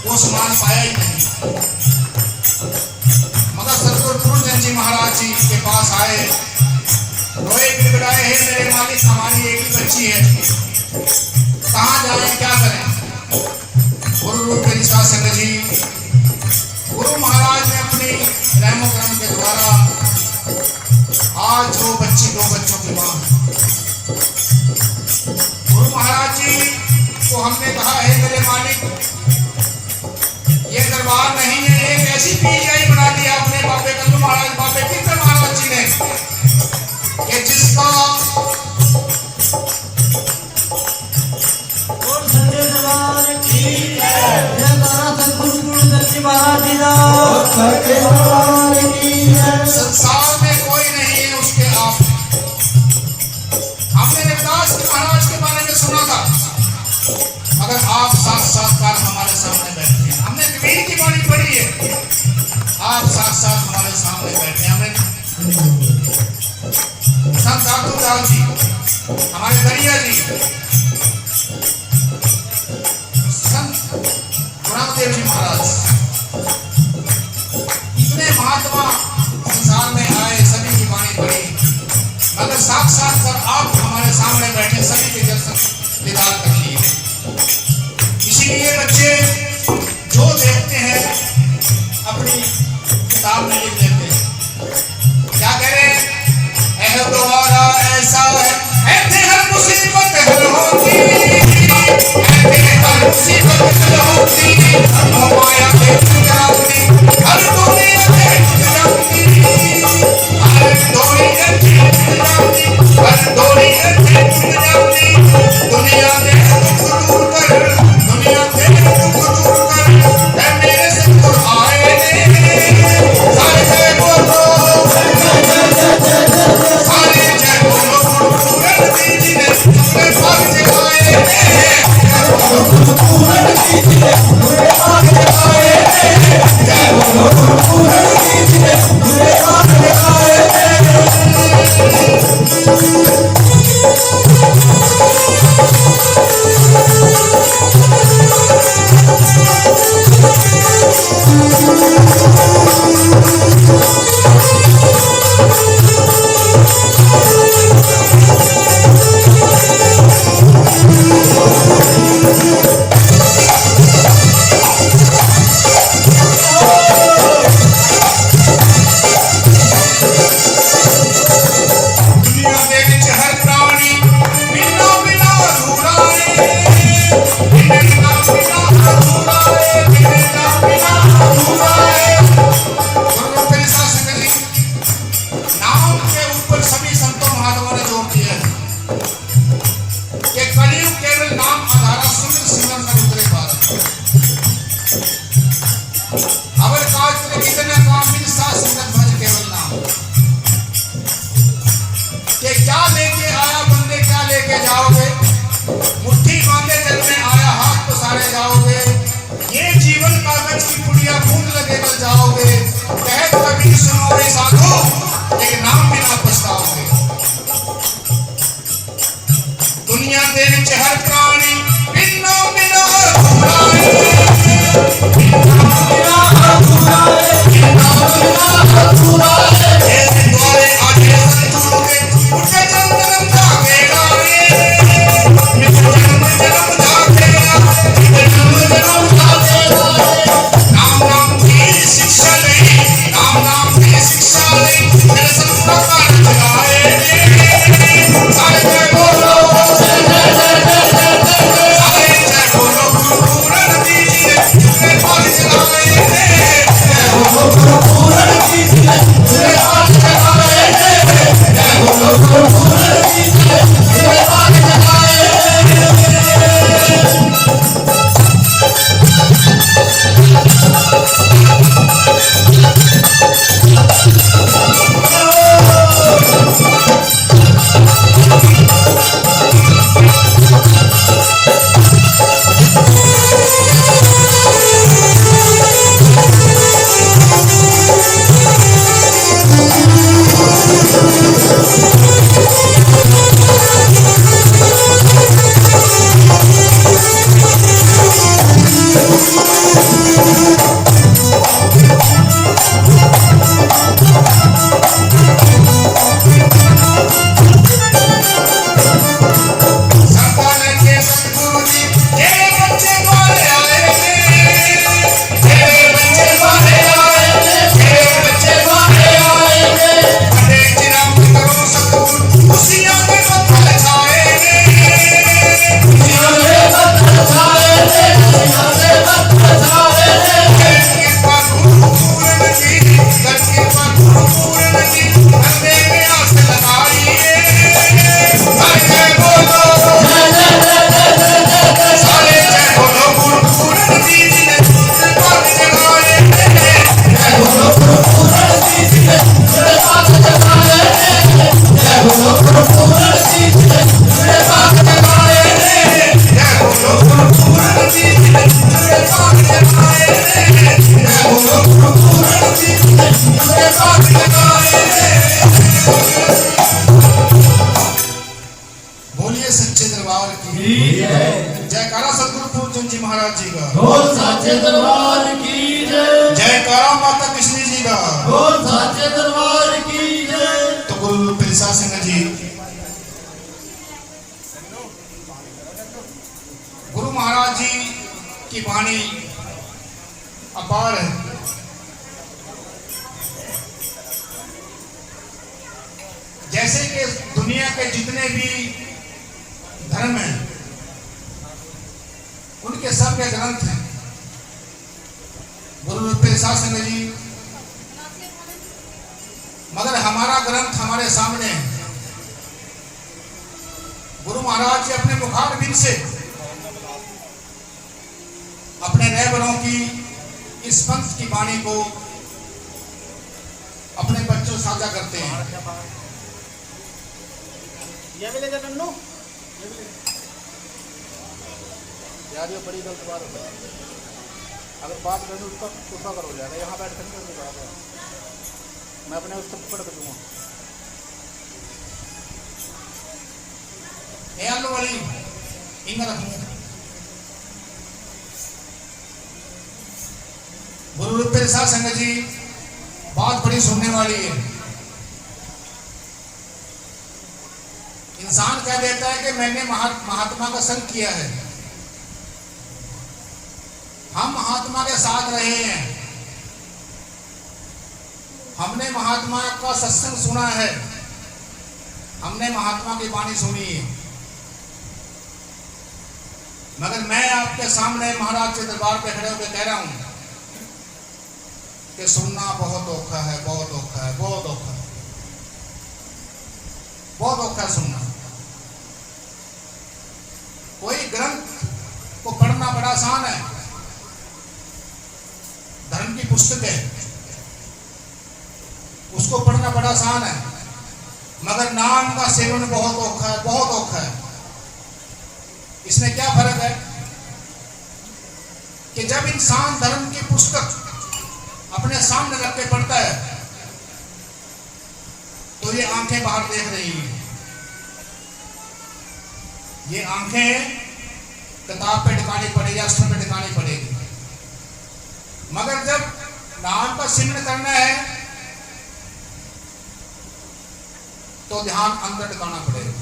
वो समान पाया ही नहीं। मगर सतगुरु पूर्णचंद जी महाराज जी के पास आए, रोए गिड़गिड़ाए, हे मेरे मालिक हमारी एक ही बच्ची है, कहाँ जाएं, क्या करें। गुरु रूप के निशा संगत जी, गुरु महाराज ने अपनी रहमो करम के द्वारा आज वो बच्ची 2 बच्चों की मां है। गुरु महाराज जी को हमने कहा, है मेरे मालिक ये दरबार नहीं है, एक ऐसी पीजीआई बना दी आपने बाबे कल्लू महाराज, बाबे कीर्तन महाराज जी ने, कि जिसका और सच्चे दरबार की जय, जयकारा सतगुरु पूर्णचंद जी महाराज जी का, सच्चे दरबार की जय। संसार में कोई नहीं है उसके आप। हमने रविदास जी महाराज के बारे में सुना था, मगर आप साक्षात्कार हमारे सामने बैठे हैं। हमने कबीर की वाणी पढ़ी है, आप साक्षात हमारे सामने बैठे हैं। हमने संत दादूलाल जी, हमारे दरिया जी, संत गुरुदेव जी महाराज, इतने महात्मा संसार में आए, सभी की वाणी पढ़ी, मगर साक्षात कर आप हमारे सामने बैठे, सभी के दर्शन दीदार कर लिए। इसीलिए बच्चे जो देखते हैं अपनी किताब में लिख लेते हैं, क्या कह रहे हैं, दोबारा ऐसा है हर मुसीबत हल होती, हर मुसीबत हल होती, माया के गुजराती, हर दुनिया के गुजराती, हर दुनिया के गुजराती, हर दुनिया के गुजराती, दुनिया के दुख दूर कर, दुनिया के दुख दूर कर, मेरे सतगुरु आए ने, सारे जय बोलो, सारे जय बोलो, पूरन जी ने अपने भाग जगाए ने, जय बोलो पूरन जी ने अपने भाग जगाए ने, जय बोलो पूरन जी ने अपने भाग जगाए पूरन जी ने सच्चे दरबार की जयकारा सतगुरु पूर्णचंद जी महाराज जी का। बोल साचे दरबार की जय। जयकारा माता कृष्ण जी का। बोल साचे दरबार की जय। तो गुरु पेशा सिंह जी, गुरु महाराज जी की वाणी अपार है। जैसे कि दुनिया के जितने भी धर्म हैं उनके सब के ग्रंथ हैं। गुरु पेशा सिंह जी, मगर हमारा ग्रंथ हमारे सामने है। गुरु महाराज जी अपने मुखारबिंद से अपने रहबरों की इस पंथ की वाणी को अपने बच्चों से साझा करते हैं। ये भी ले जा नन्नू, यार ये बड़ी गलत बात है। अगर बात करें उसका गुस्सा करो जाएगा, यहाँ बैठ कर नहीं बात है। मैं अपने उसको पकड़ कर दूंगा। आलू वाली इंगा रखूं। गुरु पेशा सिंह जी, बात बड़ी सुनने वाली है। इंसान कह देता है कि मैंने महात्मा का संग किया है, हम महात्मा के साथ रहे हैं, हमने महात्मा का सत्संग सुना है, हमने महात्मा की वाणी सुनी है। मगर मैं आपके सामने महाराज के दरबार पे खड़े होकर कह रहा हूं कि सुनना बहुत औखा है, बहुत औखा है, बहुत औखा है, बहुत औखा है सुनना। कोई ग्रंथ को पढ़ना बड़ा आसान है, धर्म की पुस्तक है, उसको पढ़ना बड़ा आसान है, मगर नाम का सेवन बहुत औखा है, बहुत औखा है। इसमें क्या फर्क है कि जब इंसान धर्म की पुस्तक अपने सामने रख के पढ़ता है तो ये आंखें बाहर देख रही हैं, ये आंखें किताब पे टिकानी पड़ेगी, अक्षर पे टिकानी पड़ेगी। मगर जब नाम का सिमरन करना है तो ध्यान अंदर टिकाना पड़ेगा,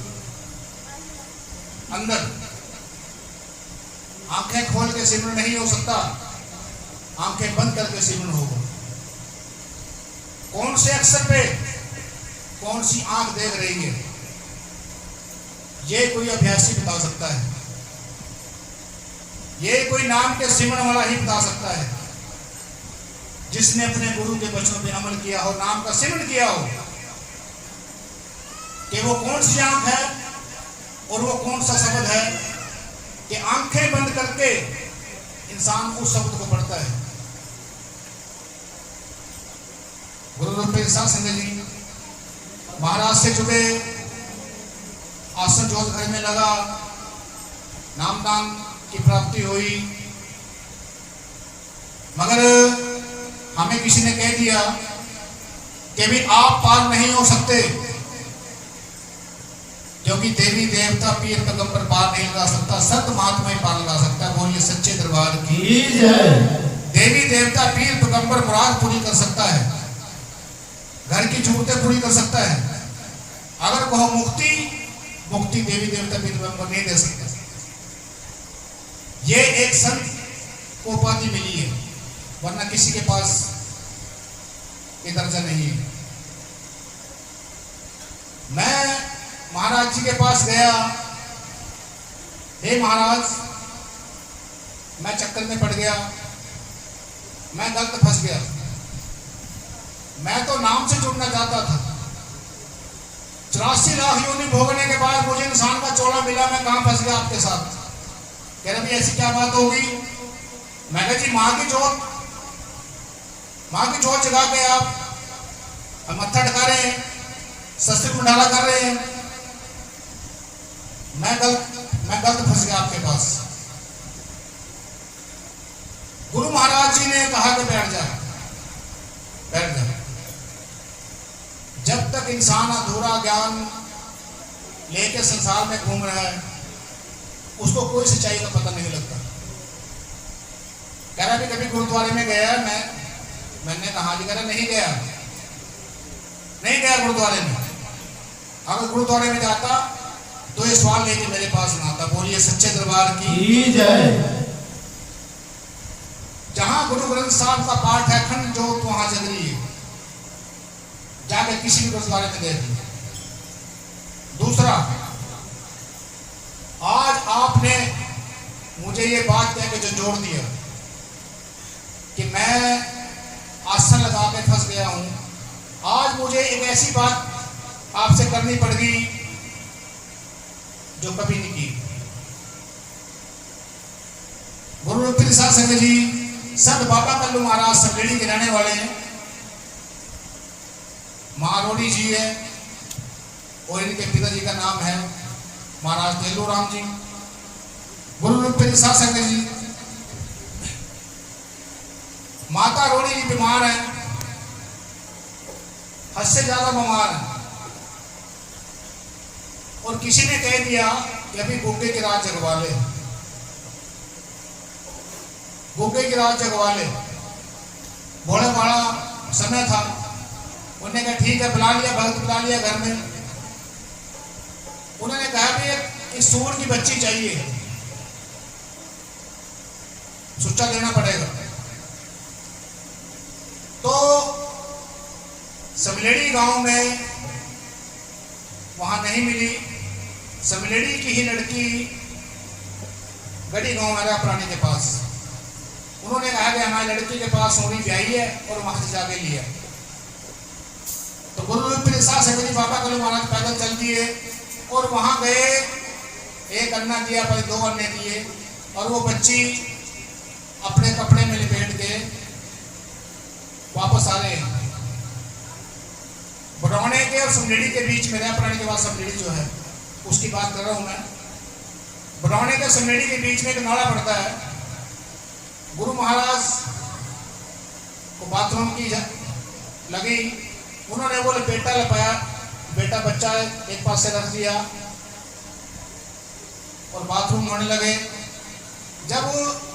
अंदर। आंखें खोल के सिमरन नहीं हो सकता, आंखें बंद करके सिमरन होगा। कौन से अक्षर पे कौन सी आंख देख रही है, ये कोई अभ्यासी बता सकता है, ये कोई नाम के सिमरन वाला ही बता सकता है, जिसने अपने गुरु के वचनों पे अमल किया हो, नाम का सिमरन किया हो, कि वो कौन सी आंख है और वो कौन सा शब्द है कि आंखें बंद करके इंसान उस शब्द को पढ़ता है। गुरु पेशा सिंह जी महाराज से जुड़े, आसन जोत घर में लगा, नामदान की प्राप्ति हुई, मगर हमें किसी ने कह दिया कि भी आप पार नहीं हो सकते, क्योंकि देवी देवता पीर पैगंबर पार नहीं लगा सकता, संत महात्मा ही पार लगा सकता है। बोलिए सच्चे दरबार की जय। देवी देवता पीर पैगंबर मुराद पूरी कर सकता है, घर की जरूरतें पूरी कर सकता है, अगर कहो मुक्ति देवी देवता पीर पैगंबर नहीं दे सकता। ये एक संत को उपाधि मिली है, वरना किसी के पास ये दर्जा नहीं है। मैं महाराज जी के पास गया, हे महाराज मैं चक्कर में पड़ गया, मैं गलत फंस गया, मैं तो नाम से जुड़ना चाहता था, 84 लाख योनि भोगने के बाद मुझे इंसान का चोला मिला, मैं कहां फंस गया आपके साथ। कह रहे भाई ऐसी क्या बात होगी। मैं कहा जी माँ की जोत जगा के आप मत्था टिका रहे हैं, शस्त्र कुंडाला कर रहे हैं, मैं गलत फंस गया आपके पास। गुरु महाराज जी ने कहा कि बैठ जा। जब तक इंसान अधूरा ज्ञान लेके संसार में घूम रहा है, उसको कोई सच्चाई का पता नहीं लगता। कह रहा भी कभी गुरुद्वारे में गया मैंने कहा जी, कह रहा नहीं गया गुरुद्वारे में। अगर गुरुद्वारे में जाता तो ये सवाल लेके मेरे पास ना आता। बोलिए सच्चे दरबार की जय। जहां गुरु ग्रंथ साहब का पाठ है खंड जोत वहां जग रही है, जाके किसी भी गुरुद्वारे में देख लीजिए। दूसरा, आज आपने मुझे ये बात कह के जो जोड़ दिया कि मैं आसन लगा के फंस गया हूं, आज मुझे एक ऐसी बात आपसे करनी पड़ गई जो कभी नहीं की। गुरु प्रसाद संघ जी संत बाबा कल्लू महाराज समेड़ी के रहने वाले हैं। महारोड़ी जी है और इनके पिताजी का नाम है महाराज तेलू राम जी। गुरु प्रसाद संघ जी, माता रोड़ी जी बीमार है, हद से ज्यादा बीमार है, और किसी ने कह दिया कि अभी गुग्गे की रात जगवा ले, गुग्गे की रात जगवा ले। बड़ा बड़ा समय था, उन्होंने कहा ठीक है, बुला लिया, भक्त बुला लिया घर में। उन्होंने कहा भी इस सूर की बच्ची चाहिए, सुच्चा देना पड़ेगा। तो समलेड़ी गांव में वहां नहीं मिली। समलेड़ी की ही लड़की गढ़ी गांव में पुरानी के पास, उन्होंने कहा कि हमारी लड़की के पास सोनी ब्याही है, और वहां से जाके लिया। तो गुरु प्रसाद संघ जी बाबा कल्लू महाराज पैदल चल दिए और वहां गए। एक अन्ना दिया, पर 2 अन्ने दिए, और वो बच्ची अपने कपड़े में लिपेट के वापस आ रहे हैं। बड़ौने के और समलेड़ी के बीच में, पुरानी के बाद समलेड़ी जो है उसकी बात कर रहा हूं मैं। बड़ौने के समलेड़ी के बीच में एक नाला पड़ता है। गुरु महाराज को बाथरूम की लगी, उन्होंने वो बेटा लपाया, बेटा बच्चा एक पास से रख दिया और बाथरूम होने लगे। जब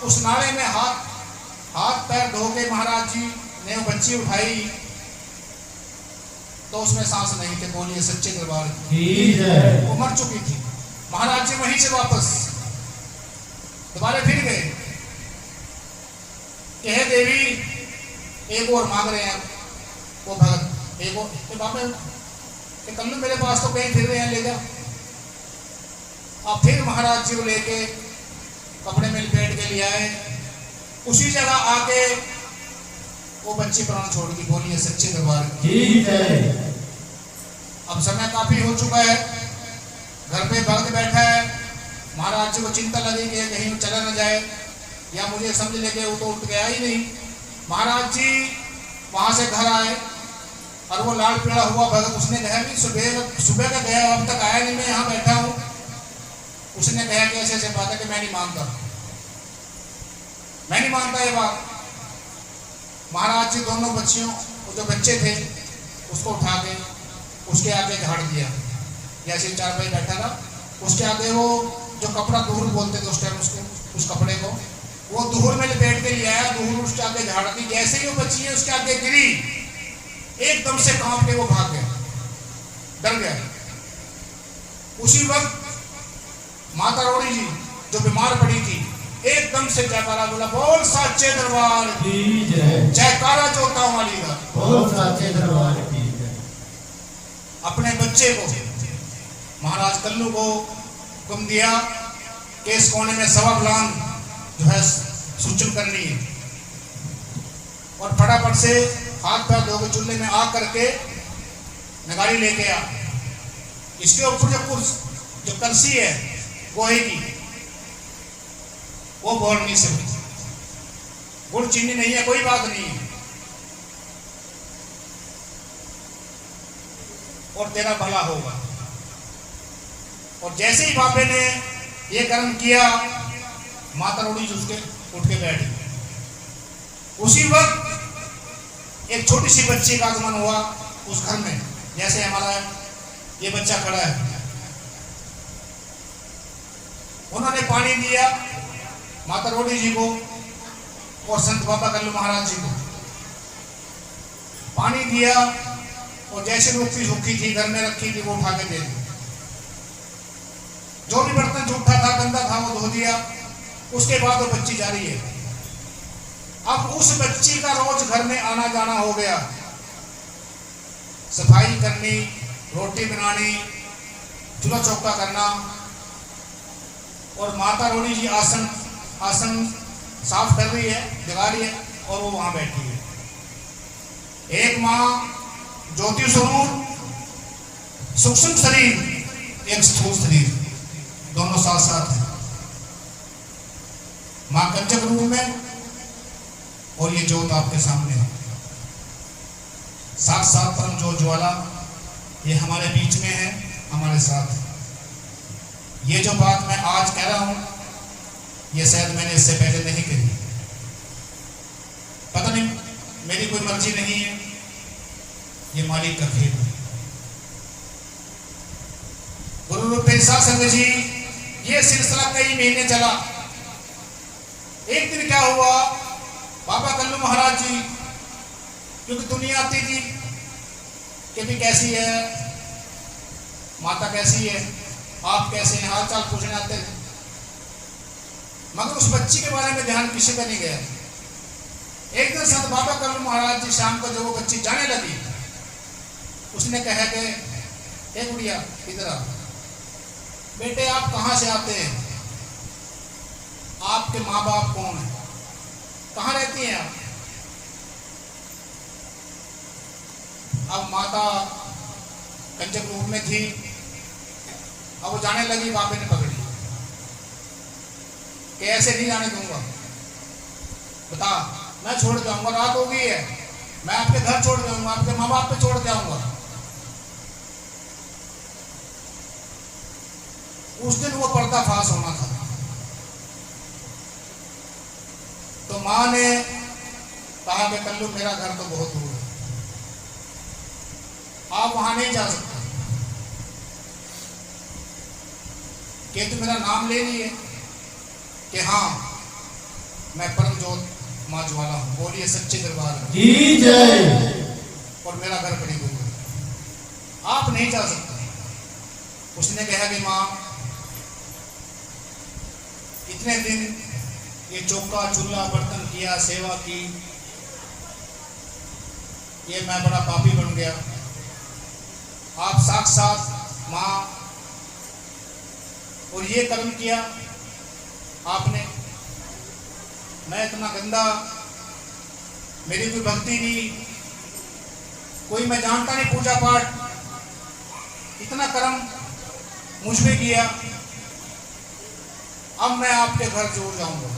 उस नाले में हाथ पैर धो के महाराज जी ने वो बच्ची उठाई तो उसमें सांस नहीं थे। बोलिए सच्चे दरबार की जय। वो मर चुकी थी। महाराज जी वहीं से वापस दोबारा फिर गए कि हे देवी, एक और मांग रहे हैं। वो भगत एक और बाबा कल्लू मेरे पास तो कहीं फिर रहे हैं, ले जा। अब फिर महाराज जी को लेके कपड़े में लपेट के ले आए। उसी जगह आके वो बच्ची प्राण छोड़ दी। बोलिए सच्चे दरबार की जय। अब समय काफी हो चुका है, घर पे भक्त बैठा है। महाराज जी को चिंता लगी कि कहीं चला न जाए, या मुझे समझ लेके वो तो उठ गया ही नहीं। महाराज जी वहां से घर आए और वो लाल पीड़ा हुआ भगत, उसने कहा कि सुबह का गया, अब तक आया नहीं, मैं यहाँ बैठा हूँ। उसने कहा कि ऐसे ऐसे बात है कि मैं नहीं मानता, मैं नहीं मानता ये बात। महाराज जी दोनों बच्चियों, जो बच्चे थे, उसको उठा के उसके आगे झाड़ दिया। जैसे 4 भाई बैठा था, उसके आगे वो जो कपड़ा दूर बोलते थे उस टाइम, उसको उस कपड़े को वो दूर में लपेट के ले आया। दूर उसके आगे झाड़ दी। जैसे ही वो बच्ची है उसके आगे गिरी, एकदम से कांप के वो भाग गया, डर गया। उसी वक्त माता रोड़ी जी जो बीमार पड़ी थी, एकदम से जयकारा बोला, बोल साचे दरबार की जय। जयकारा जोता वाली का, बोल साचे दरबार की जय। अपने बच्चे को महाराज कल्लू को हुक्म दिया कि इस कोने में 1.25 गलान जो है सुचन करनी है, और फटाफट से हाथ पैर धो के चूल्हे में आग करके नगाड़ी लेके आ। इसके ऊपर जो कलसी है गोहे की, वो बोल नहीं सकती। गुड़ चीनी नहीं है, कोई बात नहीं है, और तेरा भला होगा। और जैसे ही बाबे ने ये कर्म किया, माता रोड़ी जी उसके उठ के बैठ गई। उसी वक्त एक छोटी सी बच्ची का आगमन हुआ उस घर में, जैसे हमारा ये बच्चा खड़ा है। उन्होंने पानी पानी दिया माता रोड़ी जी को और संत बाबा कल्लू महाराज जी को पानी दिया, और जैसे रोटी सूखी थी घर में रखी थी वो उठा के दे दी। जो भी बर्तन जूठा था गंदा था वो धो दिया। उसके बाद वो बच्ची जा रही है। अब उस बच्ची का रोज घर में आना जाना हो गया, सफाई करनी, रोटी बनानी, चूल्हा चौका करना, और माता रोड़ी जी आसन साफ कर रही है, जगा रही है, और वो वहां बैठी है। एक माँ ज्योति स्वरूप, सूक्ष्म शरीर, एक स्थूल शरीर, दोनों साथ साथ हैं। माँ कंचक रूप में, और ये ज्योत आपके सामने है। साथ साथ परम ज्योत ज्वाला ये हमारे बीच में है, हमारे साथ। ये जो बात मैं आज कह रहा हूं, ये शायद मैंने इससे पहले नहीं कही। पता नहीं, मेरी कोई मर्जी नहीं है, ये मालिक का खेल है। गुरु रूपेश संघ जी, ये सिलसिला कई महीने चला। एक दिन क्या हुआ, बाबा कल्लू महाराज जी, क्योंकि दुनिया आती थी कि भी कैसी है माता, कैसी है आप, कैसे हैं, हाल चाल पूछने आते थे। मगर उस बच्ची के बारे में ध्यान किसी का नहीं गया। एक दिन संत बाबा कल्लू महाराज जी शाम को जब वो बच्ची जाने लगी, उसने कहा कि हे गुड़िया इधर आ, बेटे आप कहाँ से आते हैं, आपके माँ बाप कौन है, कहाँ रहती हैं आप। अब माता कंचक रूप में थी। अब वो जाने लगी, बापे ने पकड़ी कि ऐसे नहीं जाने दूंगा, बता मैं छोड़ जाऊंगा, रात हो गई है, मैं आपके घर छोड़ जाऊंगा, आपके माँ बाप पे छोड़ जाऊंगा। उस दिन वो पर्दाफाश होना था। तो माँ ने कहा कि कल्लू मेरा घर तो बहुत दूर है, आप वहां नहीं जा सकते। कि तू मेरा नाम ले लिए कि हाँ मैं परम ज्योत माँ ज्वाला हूँ, बोलिए सच्चे दरबार की जय, और मेरा घर बड़ी दूर है, आप नहीं जा सकते। उसने कहा कि माँ इतने दिन ये चौका चूल्हा बर्तन किया, सेवा की, ये मैं बड़ा पापी बन गया। आप साक्षात माँ, और ये कर्म किया आपने, मैं इतना गंदा, मेरी कोई भक्ति नहीं, कोई मैं जानता नहीं पूजा पाठ, इतना कर्म मुझ पे किया, अब मैं आपके घर जरूर जाऊंगा।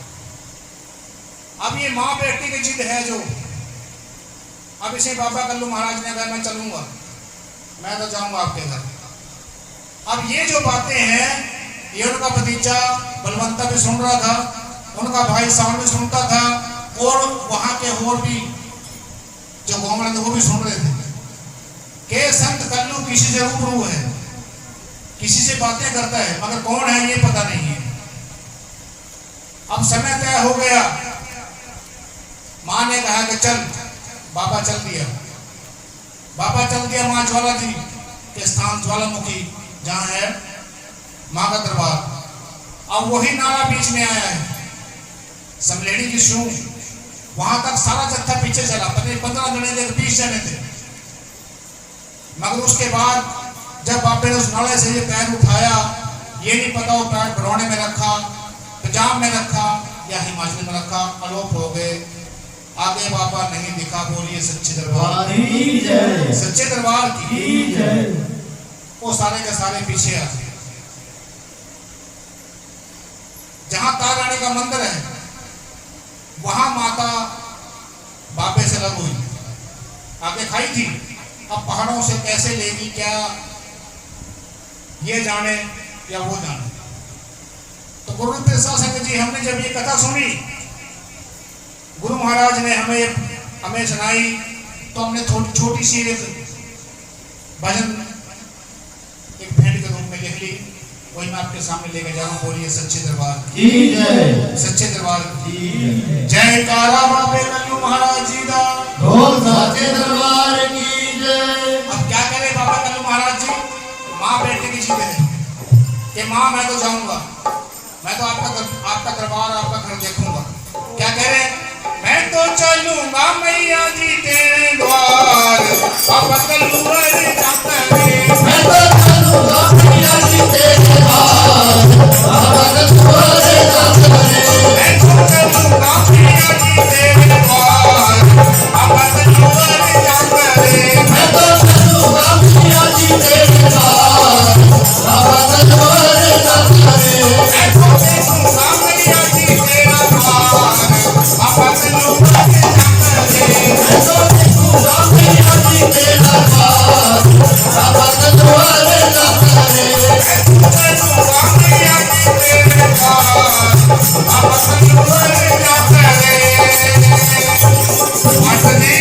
अब ये माँ बेटी की जिद है जो, अब इसे बाबा कल्लू महाराज ने कहा मैं चलूंगा, मैं तो जाऊंगा आपके घर। अब ये जो बातें हैं, ये उनका भतीजा बलवंता भी सुन रहा था, उनका भाई सावन भी सुनता था, और वहां के और भी जो गोमड़ थे वो भी सुन रहे थे कि संत कल्लू किसी से रूबरू है, किसी से बातें करता है, मगर कौन है ये पता नहीं है। अब समय तय हो गया, माँ ने कहा कि चल, बाबा चल दिया। बाबा चल दिया माँ ज्वाला जी के स्थान, ज्वालामुखी जहाँ है माँ का दरबार। अब वही नाला बीच में आया है, समलेड़ी की शू, वहां तक सारा जत्था पीछे चला, पता 15 जने थे, 20 जने थे। मगर उसके बाद जब बाबे ने उस नाले से ये पैर उठाया, ये नहीं पता वो पैर बरौने में रखा, पंजाब में रखा या हिमाचल में रखा, अलोप हो गए। आगे बाबा नहीं दिखा, बोलिए सच्चे दरबार की जय, सच्चे दरबार की जय। वो सारे के सारे पीछे आ गए। जहां तारा रानी का मंदिर है, वहां माता बाबे से लग हुई, आगे खाई थी। अब पहाड़ों से कैसे लेगी, क्या ये जाने या वो जाने। तो गुरु रूपेश संघ जी, हमने जब ये कथा सुनी, गुरु महाराज ने हमें सुनाई, तो हमने थोड़ी छोटी सी एक भजन एक भेंट के रूप में लिख ली वही मैं आपके सामने लेके जा रहा हूँ। बोलिए सच्चे दरबार की जय, सच्चे दरबार की जय। जयकारा बाबे कल्लू महाराज जी का। बोल साचे दरबार की जय। अब क्या करे बाबा कल्लू महाराज जी, माँ बेटे की जीत है कि माँ मैं तो जाऊंगा, मैं तो आपका दरबार आपका घर देखूंगा। क्या कह रहे, मैं तो चलूंगा मैया जी तेरे द्वार, बाबा कल्लू जाता रे। मैं तो चलूंगा मैया जी तेरे द्वार, बाबा कल्लू जाता रे। मैं तो चलूंगा मैया जी तेरे द्वार, बाबा कल्लू जाता रे। मैं तो चलूंगा मैया जी तेरे द्वार, बाबा कल्लू जाता रे। मैं तो चलूंगा मैया जी तेरा द्वार, बाबा कल्लू जाता रे। मैं तो चलूंगा मैया जी तेरा द्वार, बाबा कल्लू जाता रे। मैं तो चलूंगा मैया जी तेरे द्वार, बाबा कल्लू जाता रे। माता जी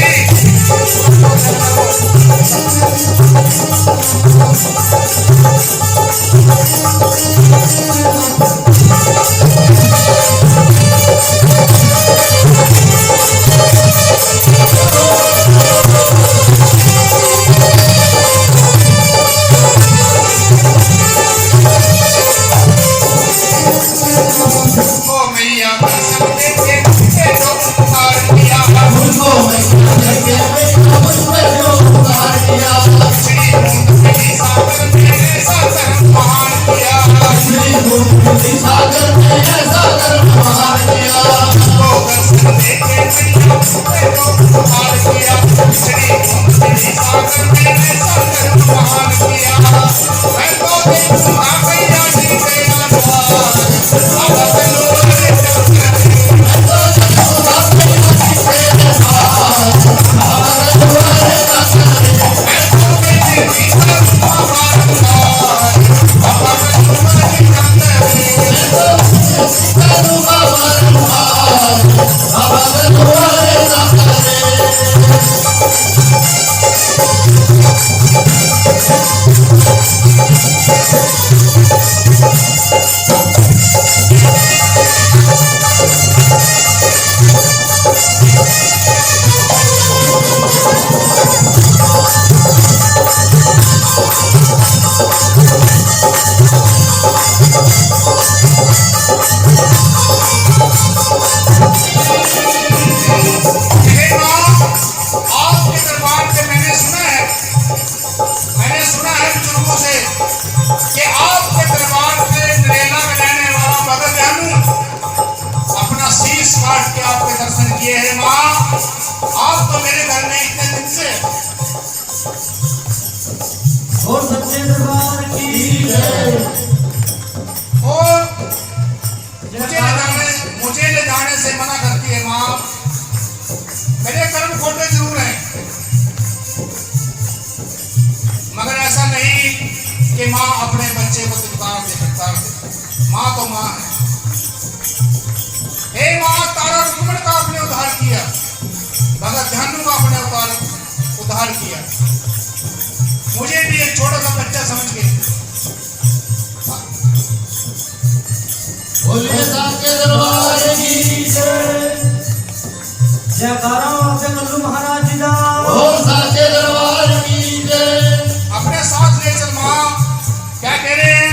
ओ मैया कसम देके जो पुकार किया, मुझको मैया के मैया मुझ पर जो उपकार किया, श्री मुंडली सागर मेरे सागर महान किया। श्री गुरु सागर में ऐसा कर्म महान किया। ओ कसम देके मैया जो पुकार किया, श्री मुंडली सागर मेरे सागर महान किया। मैं तो देखूंगा मैया जी तेरा द्वार, बाबा कल्लू जाता रे। मैं तो चलूंगा मैया जी तेरे द्वार, बाबा कल्लू जाता रे। मैं तो देखूंगी कल्लू द्वार, बाबा कल्लू जाता रे। मैं तो चलूंगा बारंबार, बाबा कल्लू जाता रे। हे माँ, आपके दरबार से मैंने सुना है बुजुर्गों से कि आपके दरबार से नरेला में रहने वाला भगत जानू अपना शीश काट के आपके दर्शन किए हैं। माँ, आप तो मेरे घर में इतने दिन से, और सच्चे दरबार की जय। और मुझे ले जाने से मना करती है। माँ, मेरे कर्म खोटे जरूर हैं, मगर ऐसा नहीं कि माँ अपने बच्चे को दुकान दे। माँ तो माँ है। हे माँ, तारा रुक्मण का आपने उद्धार किया, भगत ध्यानु का आपने उद्धार किया, मुझे भी एक छोटा सा बच्चा समझ के। बोलिए साचे दरबार की जय। जयकारा बाबे कल्लू महाराज जी का। बोल साचे दरबार की जय। अपने साथ ले चल माँ। क्या कह रहे हैं,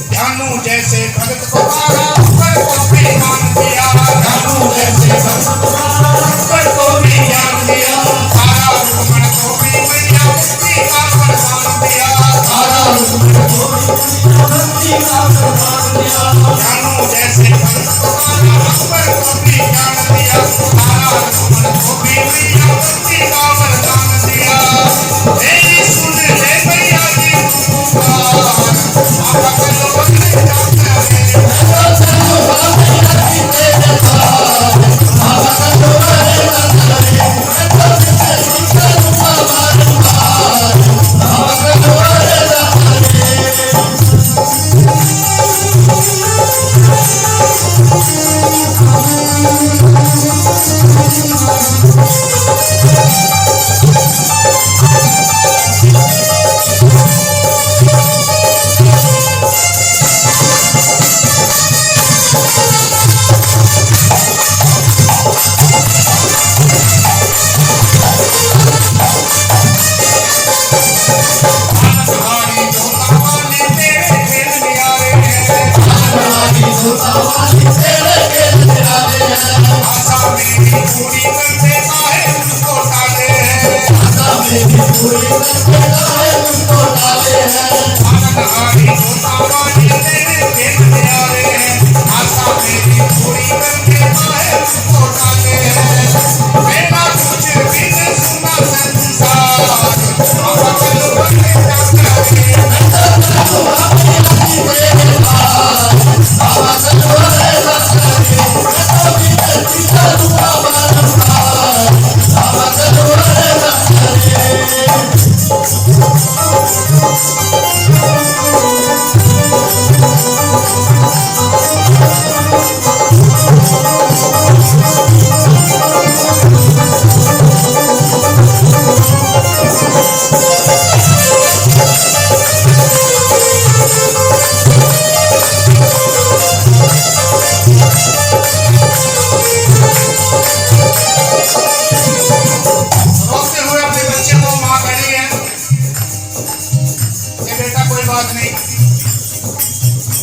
ध्यानु जैसे भगत को मारा, पर को भी मान दिया। ध्यानु जैसे भगत को मारा, पर को भी ज्ञान दिया। तारा रुक्मण को भी मैया मुक्ति का वरदान दिया। तारा रुक्मण को भी मुक्ति का वरदान दिया। ध्यानु जैसे भगत को मारा, पर को भी ज्ञान दिया। तारा रुक्मण को भी मैया मुक्ति का वरदान दिया। मेरी सुन ले मैया जी पुकार, बाबा कल्लू जाता रे। मैं तो चलूंगा मैया जी तेरे द्वार, बाबा कल्लू जाता रे। मैं तो चलूंगा बारंबार, बाबा कल्लू जाता रे। आशा मेरी पूरी कर देता है उसको टाले आनंदहारी गोतावाली तेरे प्रेम प्यारे आशा मेरी पूरी कर देता है उसको टाले मेरा कुछ भी न सुना संसार आवा चलो बने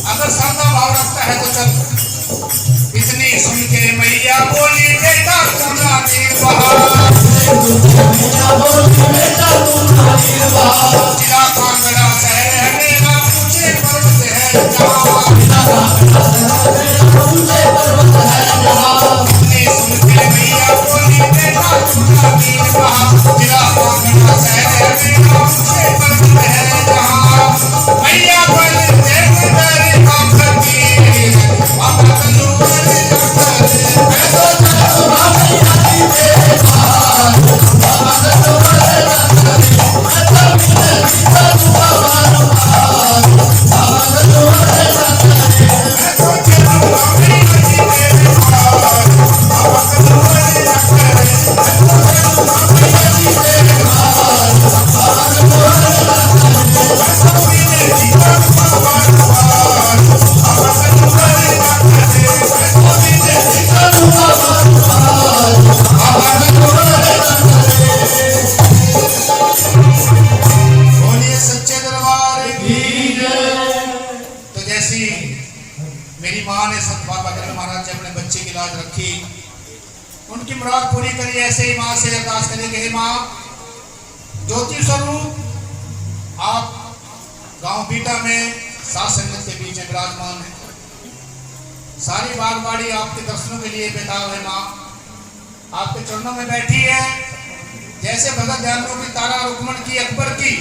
अगर श्रद्धा भाव रखता है तो चल इतनी सुन के मैया बोली बेटा तू ना निर्वाह जिला कांगड़ा शहर है मेरा ऊंचे पर्वत है इतनी सुन के मैया बोली बेटा तू ना निर्वाह जिला कांगड़ा शहर है मेरा ऊंचे पर्वत है जहाँ मैया बोले देव तेरी मेरी माँ ने संत बाबा कल्लू महाराज जी अपने बच्चे की लाज रखी, उनकी मुराद पूरी करी। ऐसे ही माँ से अरदास करें कि हे माँ ज्योति स्वरूप आप गांव बीटा में सात संगत के बीच में विराजमान है, सारी बागवाड़ी आपके दर्शनों के लिए बेताब है। माँ आपके चरणों में बैठी है, जैसे भगत ध्यानों की तारा रुक्मण की अकबर की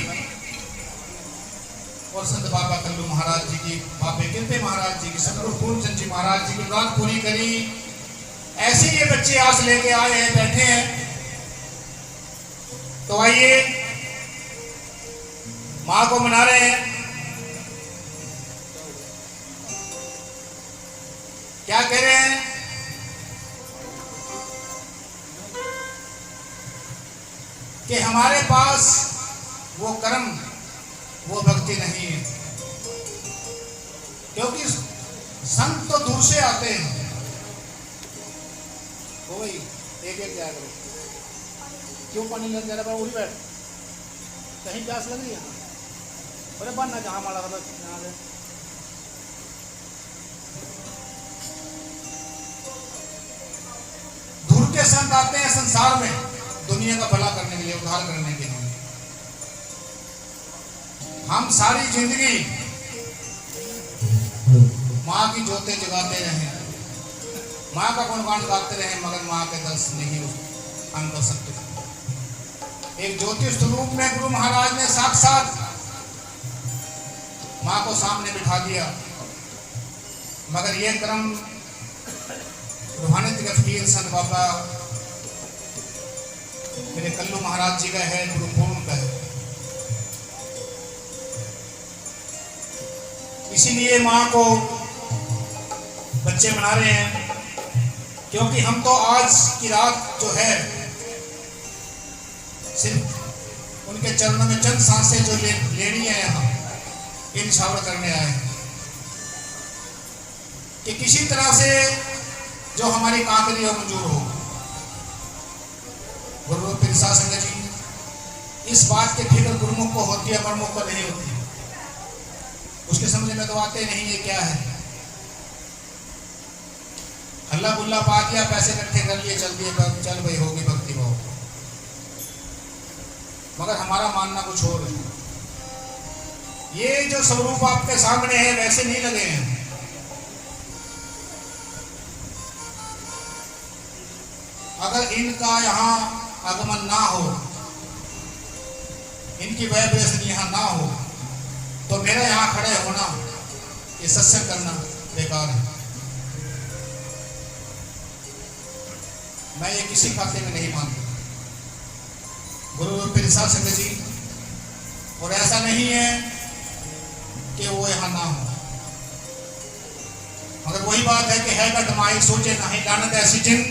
और संत बाबा कल्लू महाराज जी की, बाबे किरपे महाराज जी की, सतगुरु पूर्णचंद जी महाराज जी की मुराद पूरी करी। ऐसे ये बच्चे आस लेके आए हैं, बैठे हैं। तो आइए माँ को मना रहे हैं। क्या कह रहे हैं? कि हमारे पास वो कर्म वो भक्ति नहीं है, क्योंकि संत तो दूर से आते हैं। वो भाई एक एक जाया करो, क्यों पानी लग जा रहा है? उड़ी बैठ, कहीं प्यास लग रही है? अरे बनना जहाँ मारा था यहाँ से। दूर के संत आते हैं संसार में दुनिया का भला करने के लिए, उद्धार करने के लिए। हम सारी जिंदगी माँ की ज्योति जगाते रहे, माँ का गुणगान गाते रहे, मगर माँ के दर्शन नहीं हम कर सकते। एक ज्योति स्वरूप में गुरु महाराज ने साक्षात माँ को सामने बिठा दिया, मगर ये क्रम रूहानियत के फकीर संत बाबा मेरे कल्लू महाराज जी का है, गुरु पूर्ण का है। इसीलिए माँ को बच्चे मना रहे हैं, क्योंकि हम तो आज की रात जो है सिर्फ उनके चरणों में चंद सांसें जो लेनी है, यहाँ इन शावर करने आए हैं कि किसी तरह से जो हमारी काकरी हो मंजूर हो। गुरु पिरसा संगत जी, इस बात की फिक्र गुरुमुख को होती है, परमुख को नहीं होती। उसके समझ में तो आते नहीं ये क्या है, हल्ला गुल्ला पा दिया, पैसे इकट्ठे कर लिए, चल दिए, चल भाई होगी भक्ति भाव। मगर हमारा मानना कुछ और है। ये जो स्वरूप आपके सामने है वैसे नहीं लगे हैं। अगर इनका यहाँ आगमन ना हो, इनकी वाइब्रेशन यहाँ ना हो, तो मेरा यहाँ खड़े होना, ये सत्संग करना बेकार है। मैं ये किसी खाते में नहीं मानता। गुरु प्रसाद संगत जी, और ऐसा नहीं है कि वो यहाँ ना हो, मगर वही बात है कि है का दमाई सोचे नहीं लानत ऐसी जिन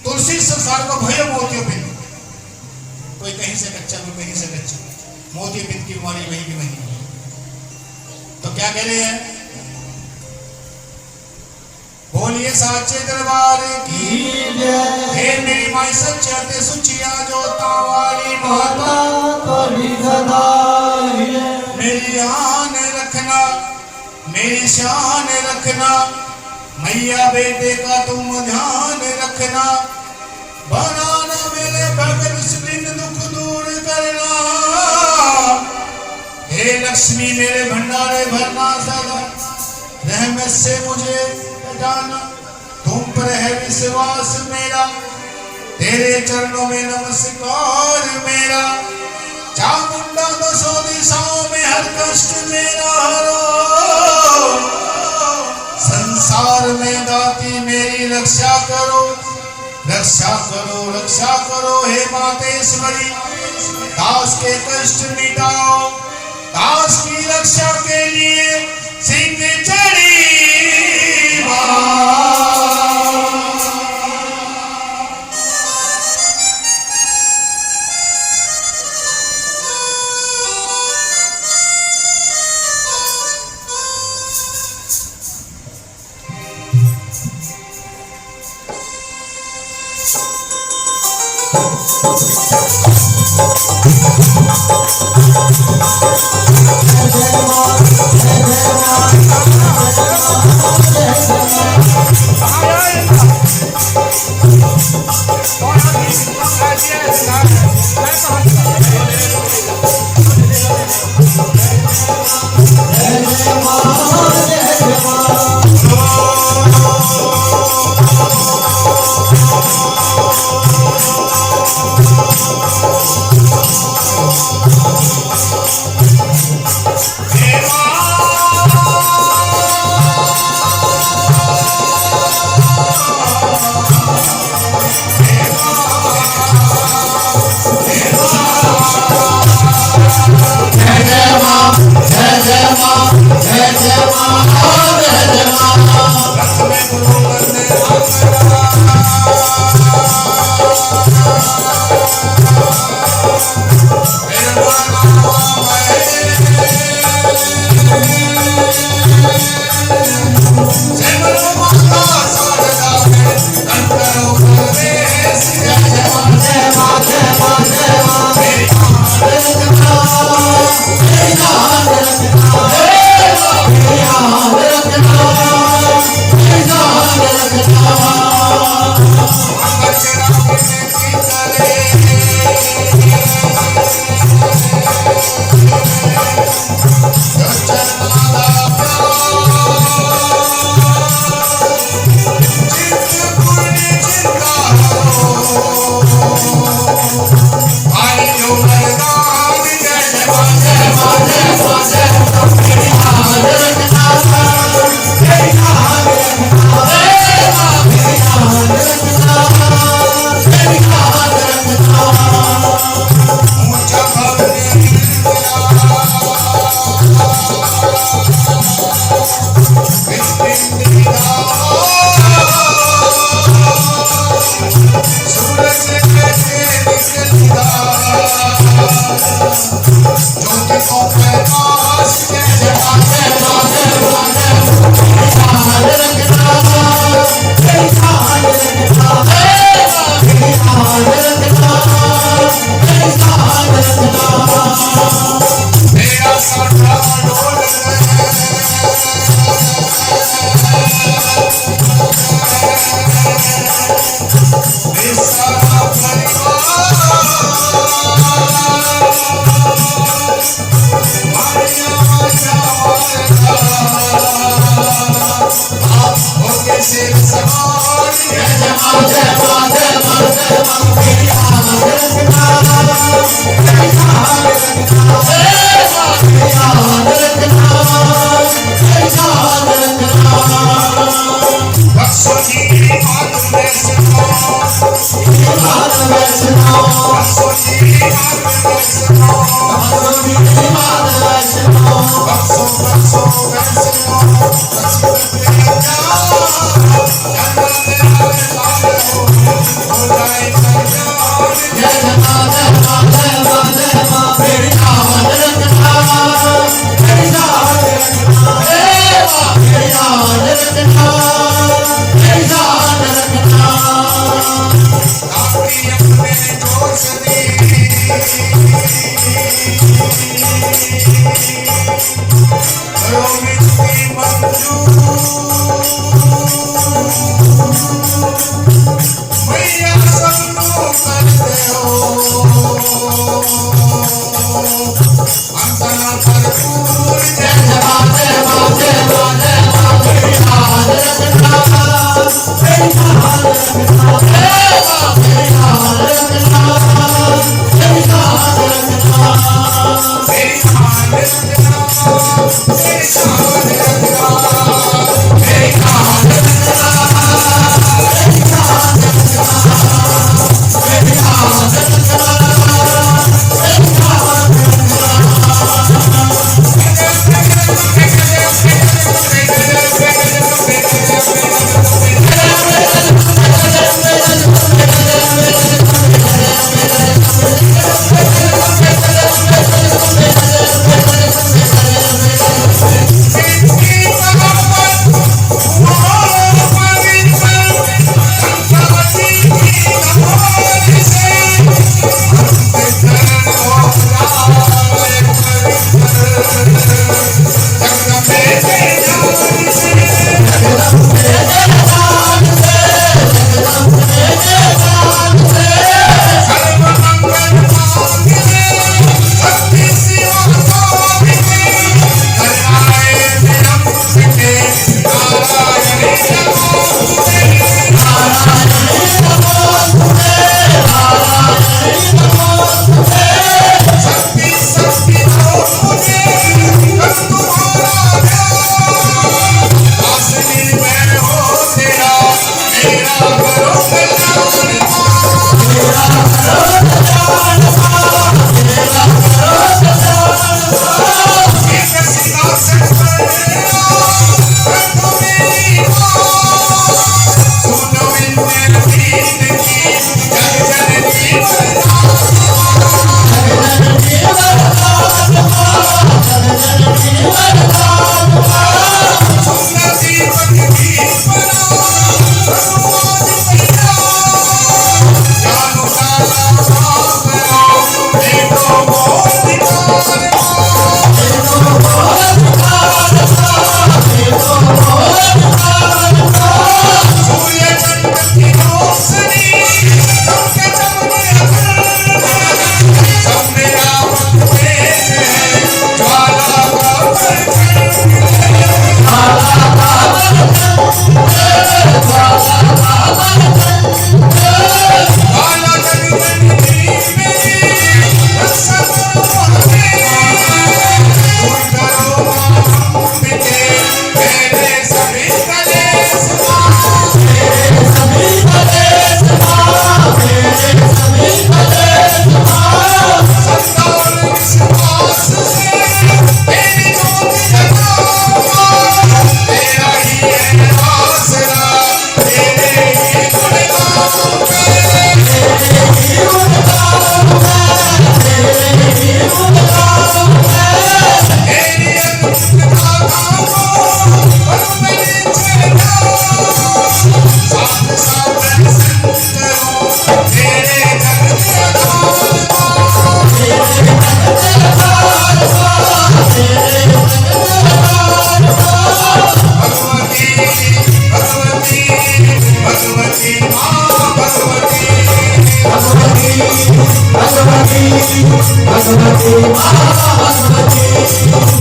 तुलसी संसार को भयो मोतियों बिन। कोई कहीं से कच्चा, कोई कहीं से कच्चा, मोती बिन की बीमारी वही की वही। तो क्या कह रहे हैं? बोलिए साचे दरबार की जय। हे मेरी माई सच्चाते सुचिया जोता वाली माता, कभी सदा मेरी आन रखना, मेरी शान रखना, मैया बेटे का तुम ध्यान रखना, बनाना मेरे भगत उस दिन दुख दूर करना। हे लक्ष्मी मेरे भंडारे भरना सदा, रहमत से मुझे हटाना, तुम पर है विश्वास मेरा, तेरे चरणों में नमस्कार मेरा। चामुंडा दसों दिशाओं में हर कष्ट मेरा हरो, संसार में दाती मेरी रक्षा करो, रक्षा करो, रक्षा करो। हे मातेश्वरी, दास के कष्ट मिटाओ, दास की रक्षा के लिए सिंह चढ़ी होके सिर सवार जय जय मां जय मां जय मां जय मां मेरी आवाज़ रखना मेरी आवाज़ रखना मेरी आवाज़ रखना मेरी आवाज़ रखना बख्शो जी बात में सुनो बात में सुनो बख्शो जी बात में सुनो बख्शो जी बात में सुनो बख्शो बख्शो में सुनो बख्शो तेरा जय जय मां जय मां जय मां जय मां मेरी आवाज़ रखना मेरी आवाज़ रखना मेरी आवाज़ रखना मेरी आवाज़ रखना अपनी अपने जोश दी करो मिट्टी मंजूर मैया सबको करते हो अंतना भरपूर जय मां जय मां जय मां जय मां मेरी आवाज़ रखना मेरी आवाज़ रखना मेरी आवाज़ रखना मेरी आवाज़ रखना मेरी आवाज़ रखना मेरी आवाज़ रखना मेरी आवाज़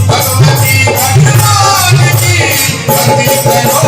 भगवती भगवान की भक्ति करो।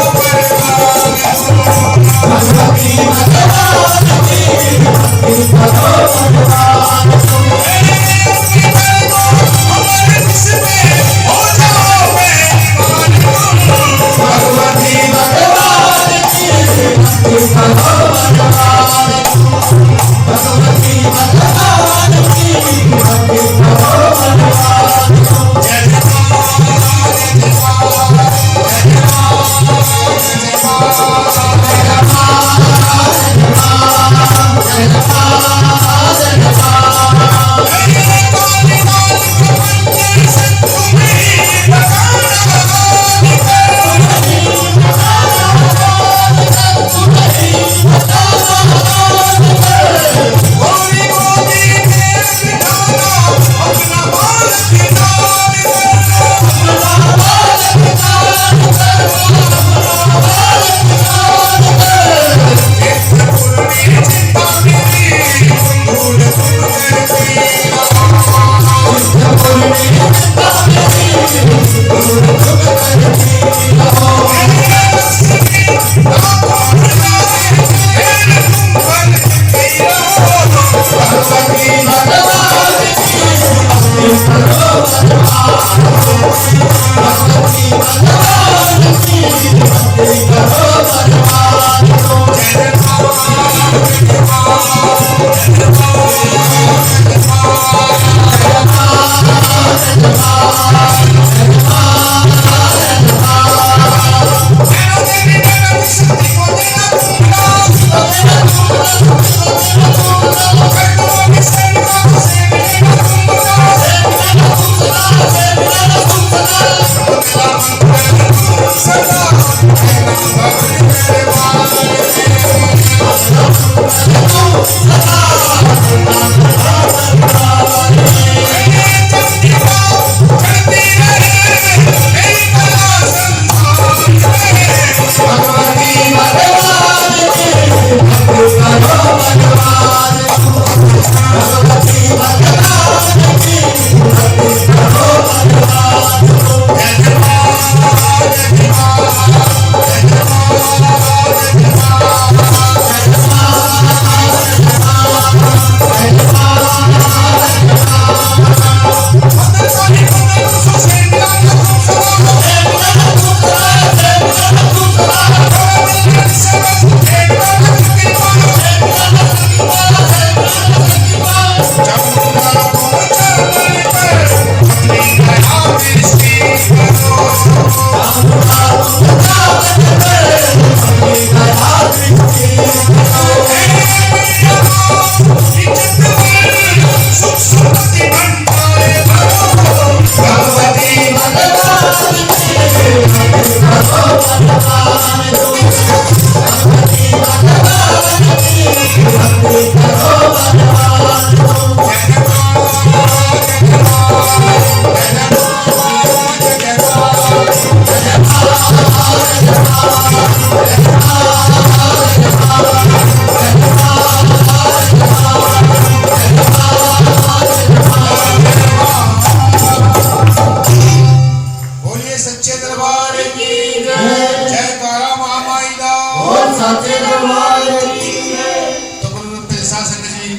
साचे दरबार की जय। तो गुरु रूप साध संगत जी,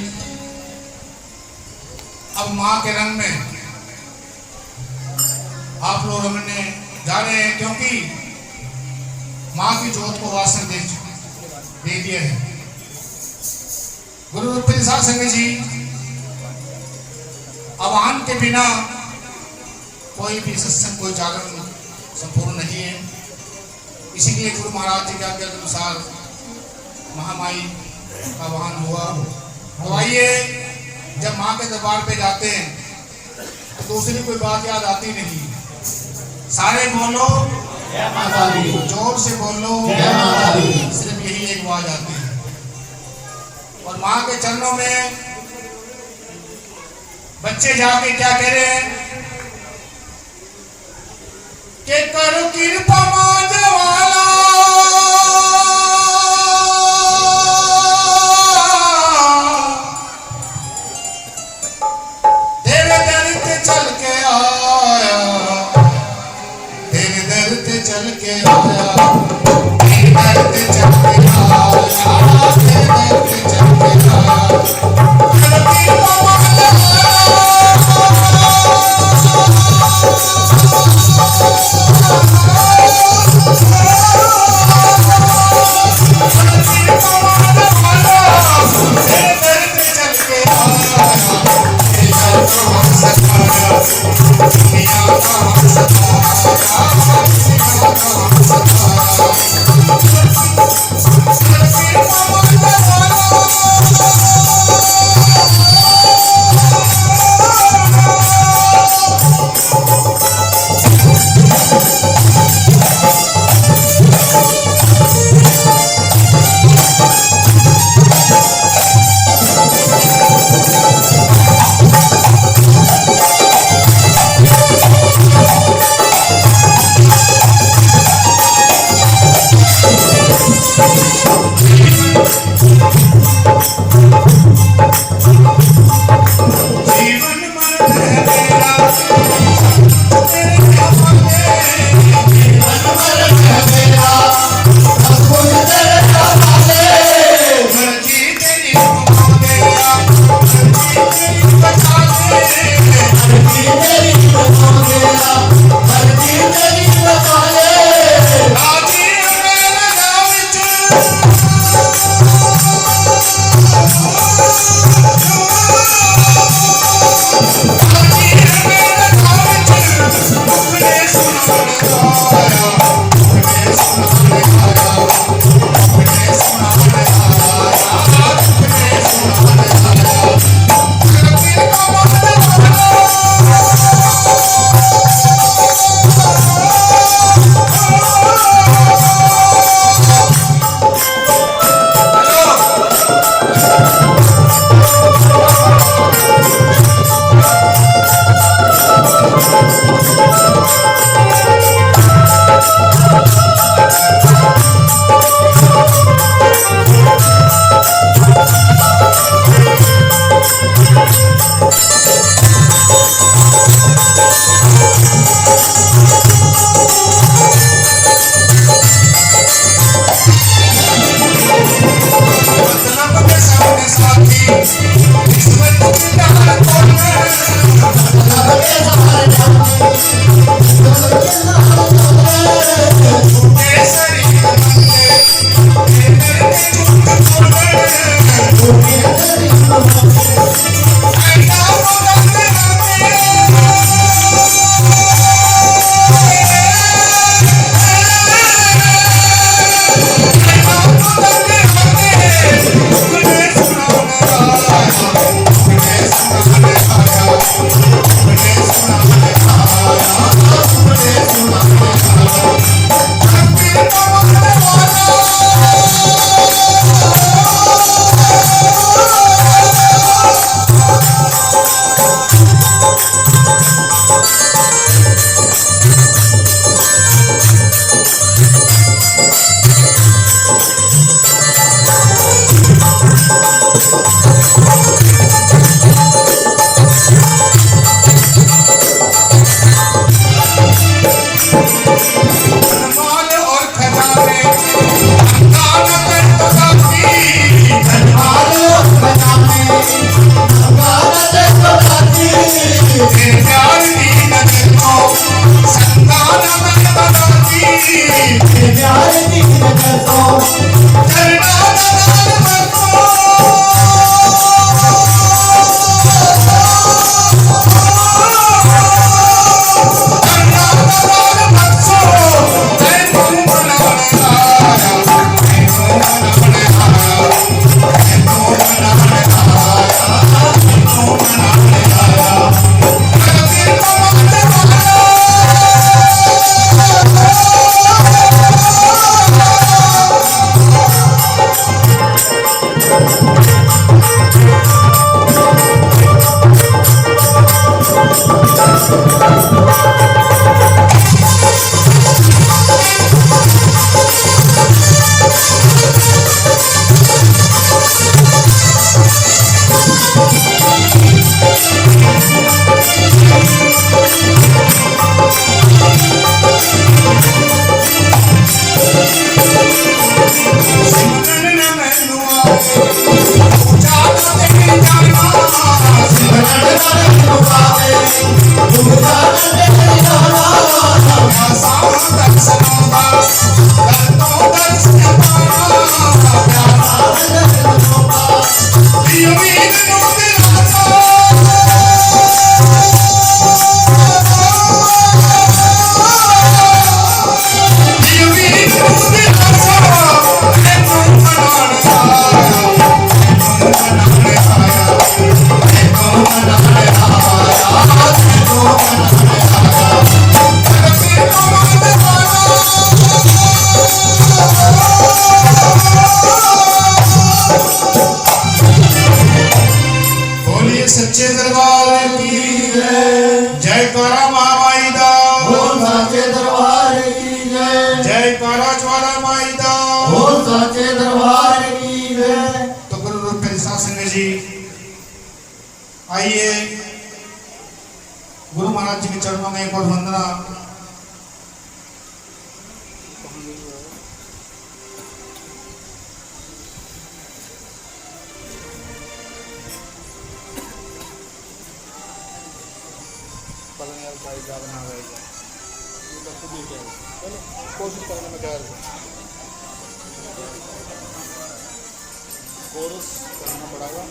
अब माँ के रंग में आप लोग रंगने जा रहे हैं, क्योंकि माँ की जोत को वासन दे दिए हैं। गुरु रूप साध संगत जी, अब आन के बिना कोई भी सत्संग, कोई जागरण संपूर्ण नहीं है। इसीलिए गुरु महाराज जी के आज्ञा के अनुसार महामाई का वाहन हुआ। तो आइए, जब माँ के दरबार पे जाते हैं तो दूसरी कोई बात याद आती नहीं। सारे बोलो जय माता दी, जोर से बोलो जय माता दी। सिर्फ यही एक आवाज आती है। और माँ के चरणों में बच्चे जाके क्या कह रहे हैं कि करो कृपा मांझवाला, तेरे दर पे चल के आया, तेरे दर पे चल के आया, तेरे दर पे चल के आया, तेरे दर पे चल के आया। करो कृपा प्यार की जैसो चरना दलाल बरसो सच्चे दरबार की जयकारा महामाई दा बोल साचे दरबार की जय जयकारा ज्वाला माई दा बोल साचे दरबार की जय। तो गुरु रूप संघ जी आइए गुरु महाराज जी के चरणों में एक और वंदना। बना गए चलो कोशिश करने में क्या कोर्स करना पड़ेगा।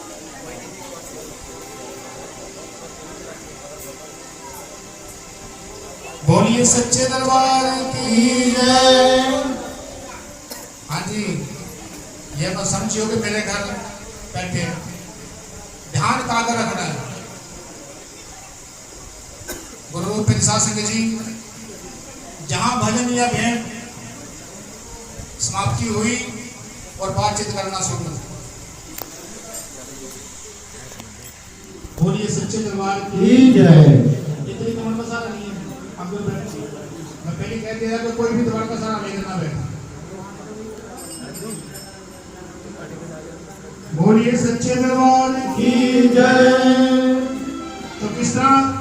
बोलिए सच्चे दरबार की जय। हाँ जी, ये मत समझियो कि मेरे घर बैठे ध्यान कागर रखना है। गुरु संघ जी जहां भजन या भेंट समाप्ति हुई और बातचीत करना शुरू। बोलिए सच्चे दरबार की जय। इतनी कमर का सारा नहीं है। अब मैं पहले कह दिया कि कोई भी दरबार का सारा लेकर ना बैठे। बोलिए सच्चे दरबार की जय। तो किस तरह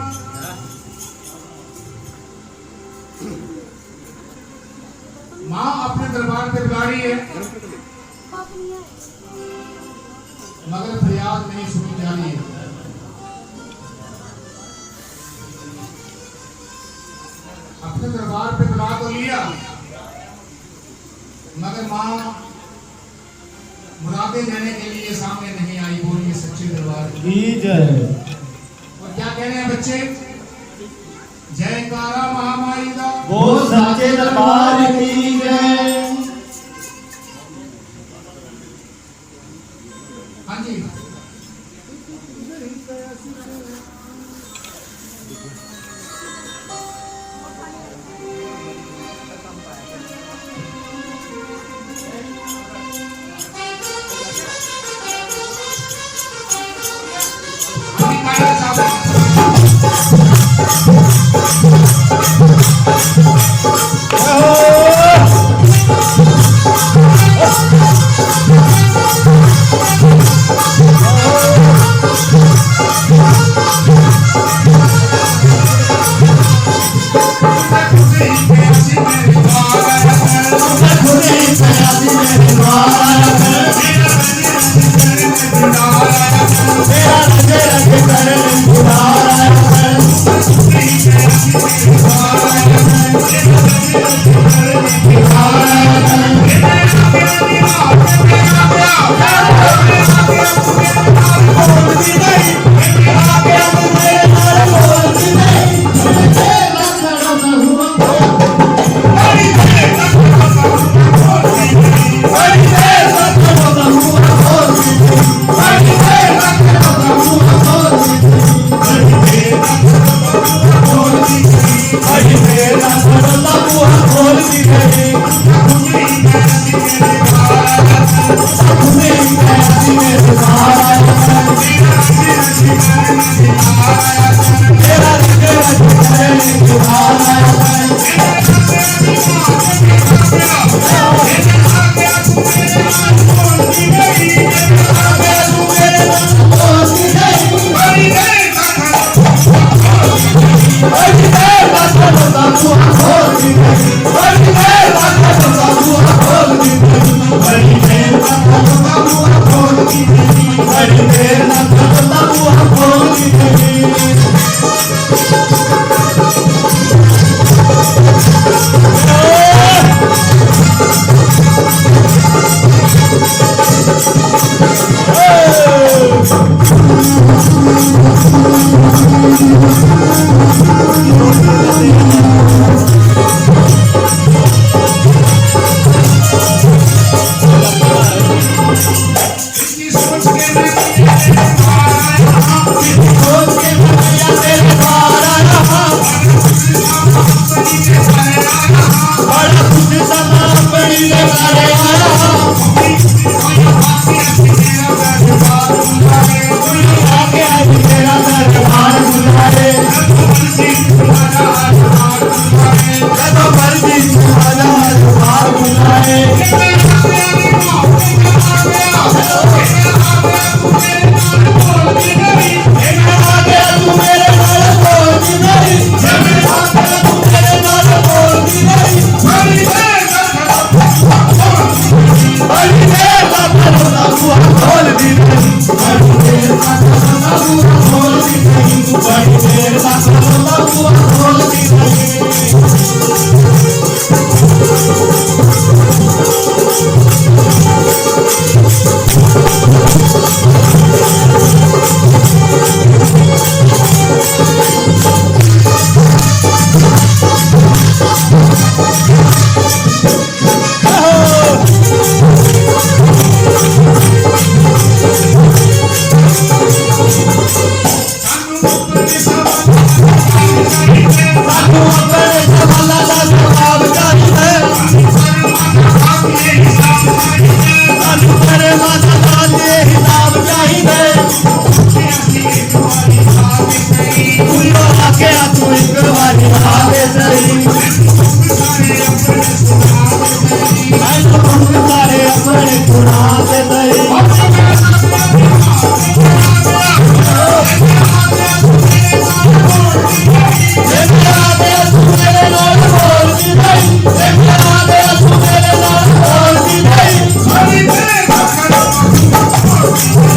माँ अपने दरबार पे बुला रही है मगर फरियाद नहीं सुनी जा रही है। अपने दरबार पे बुला तो लिया मगर माँ मुरादे देने के लिए सामने नहीं आई। बोलिए सच्चे दरबार की जय। और क्या कह रहे हैं बच्चे? जयकारा महामाई दा बोल साचे दरबार की जय। हाँ जी, Hare Thank you.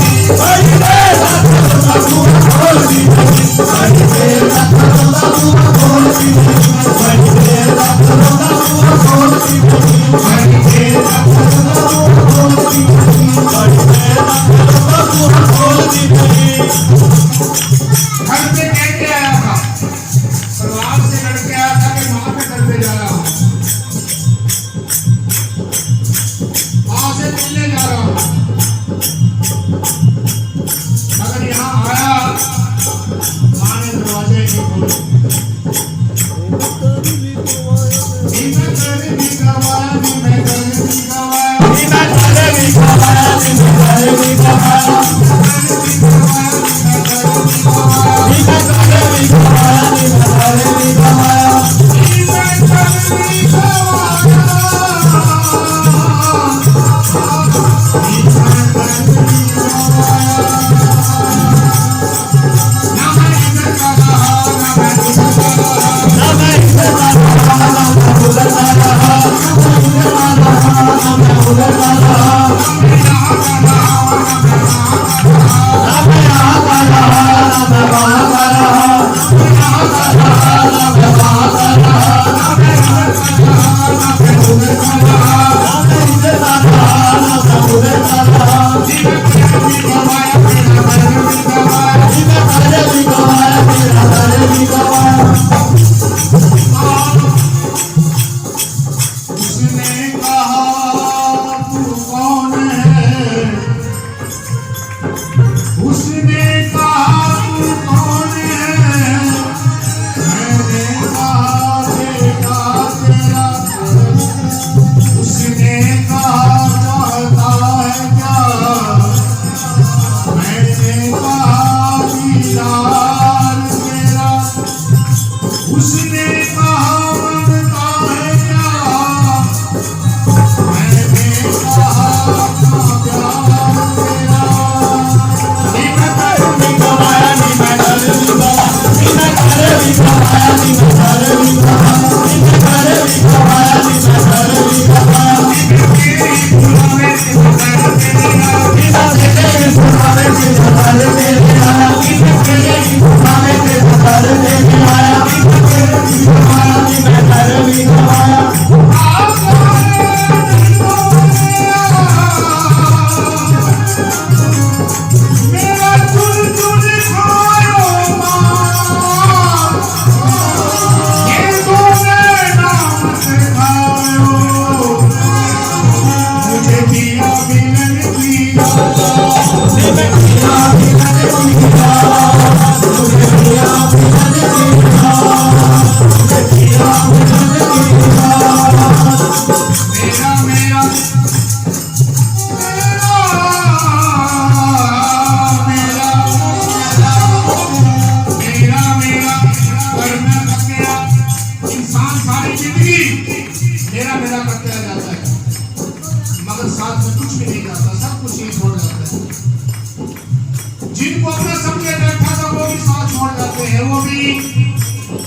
जिनको अपना समझे बैठा था वो भी साथ छोड़ जाते हैं। वो भी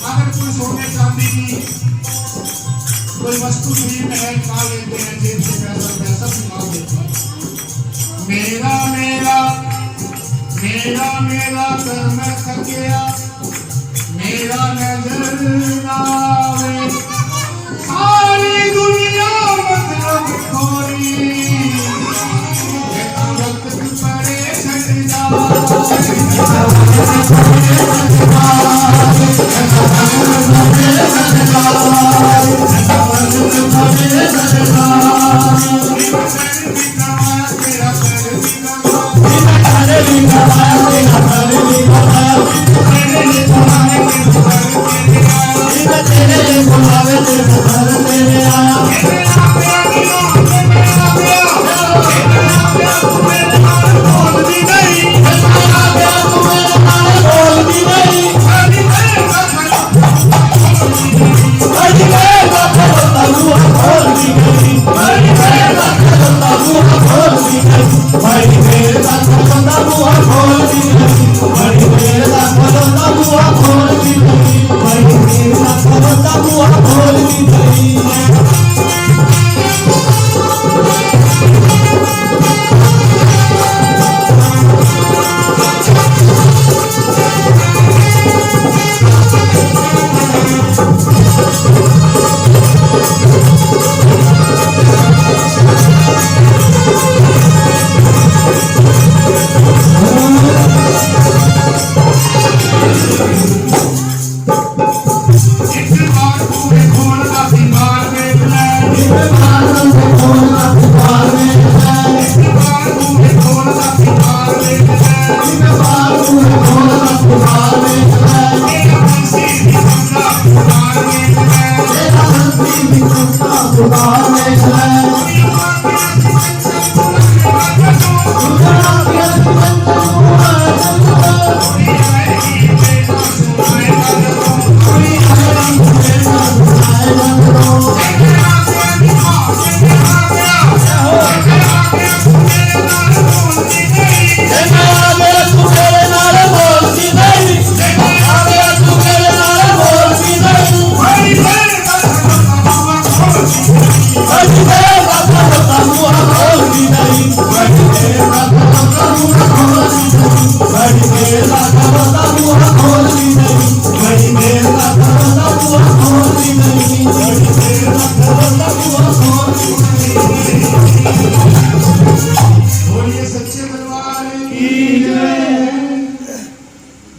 अगर कोई सोने चांदी की कोई वस्तु फ्री में है निकाल लेते हैं, जेब से पैसा निकाल देते हैं। मेरा मेरा मेरा मेरा कर मैं थक गया, मेरा नजर ना आवे, सारी दुनिया मतलब खोरी, वक्त पड़े छट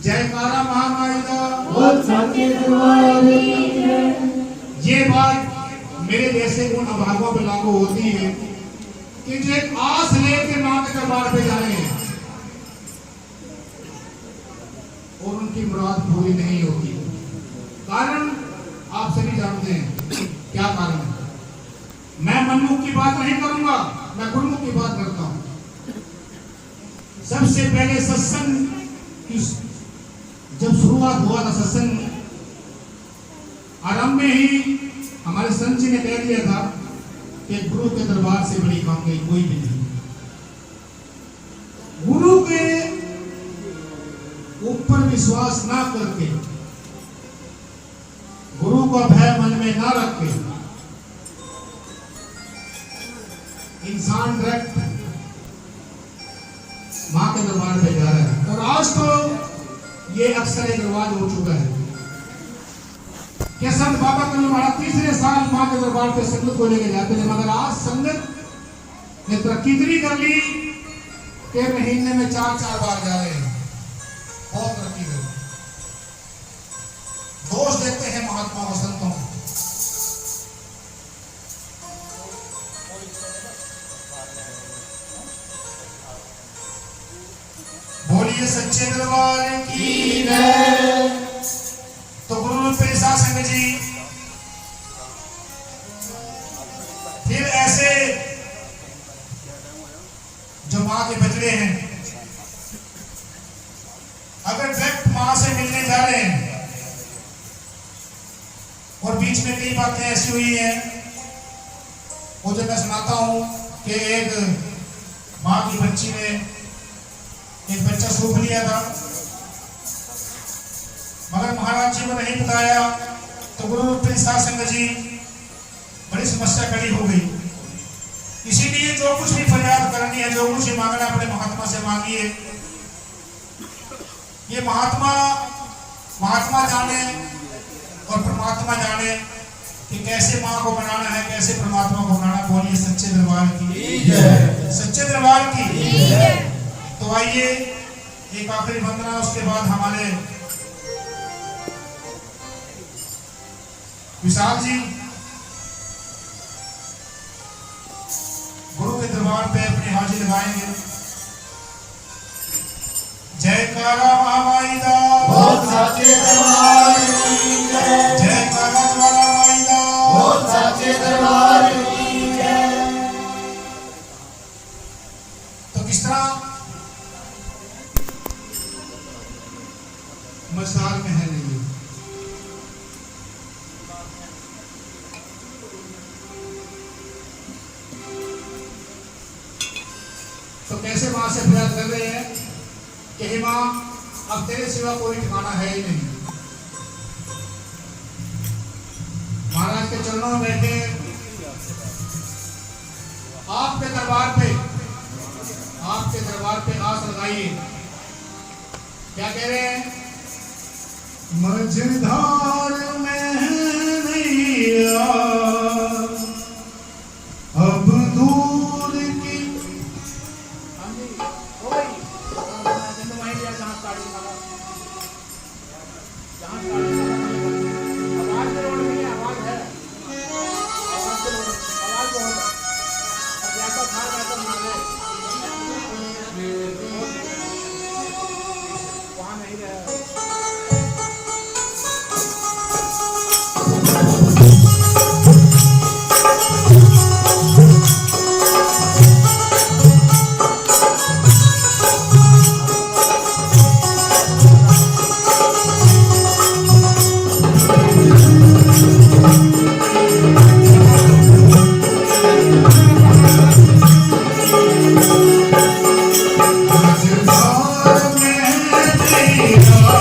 जयकारा महामाई का। ये बात मेरे जैसे उन अभागों पे लागू होती है कि जो एक आस लेके मां के दरबार पे जा रहे हैं और उनकी मुराद पूरी नहीं होती। कारण आप सभी जानते हैं क्या कारण है। मैं मनमुख की बात नहीं करूंगा, मैं गुरुमुख की बात करता हूं। सबसे पहले सत्संग की जब शुरुआत हुआ था, सत्संग आरंभ में ही हमारे संत जी ने कह दिया था कि गुरु के दरबार से बड़ी कामयाबी कोई भी नहीं। गुरु के ऊपर विश्वास ना करके, गुरु का भय मन में ना रख के इंसान डायरेक्ट मां के दरबार पे जा रहा है। और आज तो ये अक्सर एक रिवाज हो चुका है कि संत बाबा कल महाराज तीसरे साल मां के दरबार पे संगत को लेके जाते हैं, मगर आज संगत ने तरक्की इतनी कर ली कि महीने में 4-4 बार जा रहे हैं। बहुत तरक्की कर ली। दोष देते हैं महात्मा और संतों को। बोलिए सच्चे दरबार की जय। तो गुरु रूप पेशा संगत जी फिर ऐसे जो मां के बछड़े हैं अगर डायरेक्ट मां से मिलने जा रहे हैं और बीच में कई बातें ऐसी हुई हैं वो जो मैं सुनाता हूं कि एक मां की बच्ची ने एक बच्चा सूख लिया था मगर महाराज जी को नहीं बताया तो गुरु रूप संगत जी बड़ी समस्या खड़ी हो गई। इसीलिए जो कुछ भी फरियाद करनी है जो कुछ भी मांगना अपने महात्मा से मांगिए। ये महात्मा जाने और परमात्मा जाने कि कैसे माँ को बनाना है कैसे परमात्मा को बनाना। बोलिए सच्चे दरबार की जय। सच्चे दरबार की जय। तो आइए एक आखिरी वंदना उसके बाद हमारे विशाल जी गुरु के दरबार पे अपनी हाजिरी लगाएंगे। जयकारा महामाई दा बोल साचे दरबार की जय। जयकारा ज्वाला माई दा बोल साचे दरबार की जय। तो किस तरह मझधार में है नहीं तो कैसे वहां से फरियाद कर रहे हैं कि हे मां अब तेरे सिवा कोई ठिकाना है ही नहीं। महाराज के चरणों में बैठे आपके दरबार पे आस लगाइए। क्या कह रहे हैं? मझधार में नैया अब दूर की मझधार में नैया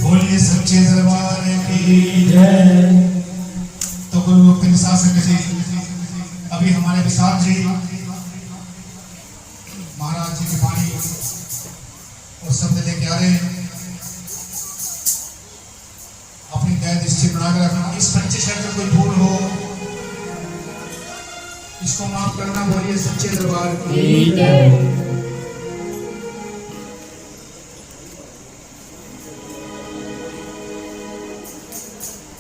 बोलिए सच्चे दरबार की जय। तो गुरु गोविंद शासक जी अभी हमारे विशाल जी महाराज जी की वाणी और शब्द लेके आ रहे हैं। अपनी दया दृष्टि बनाकर रखना। इस बच्चे से अगर कोई भूल हो इसको माफ करना। बोलिए सच्चे दरबार की जय।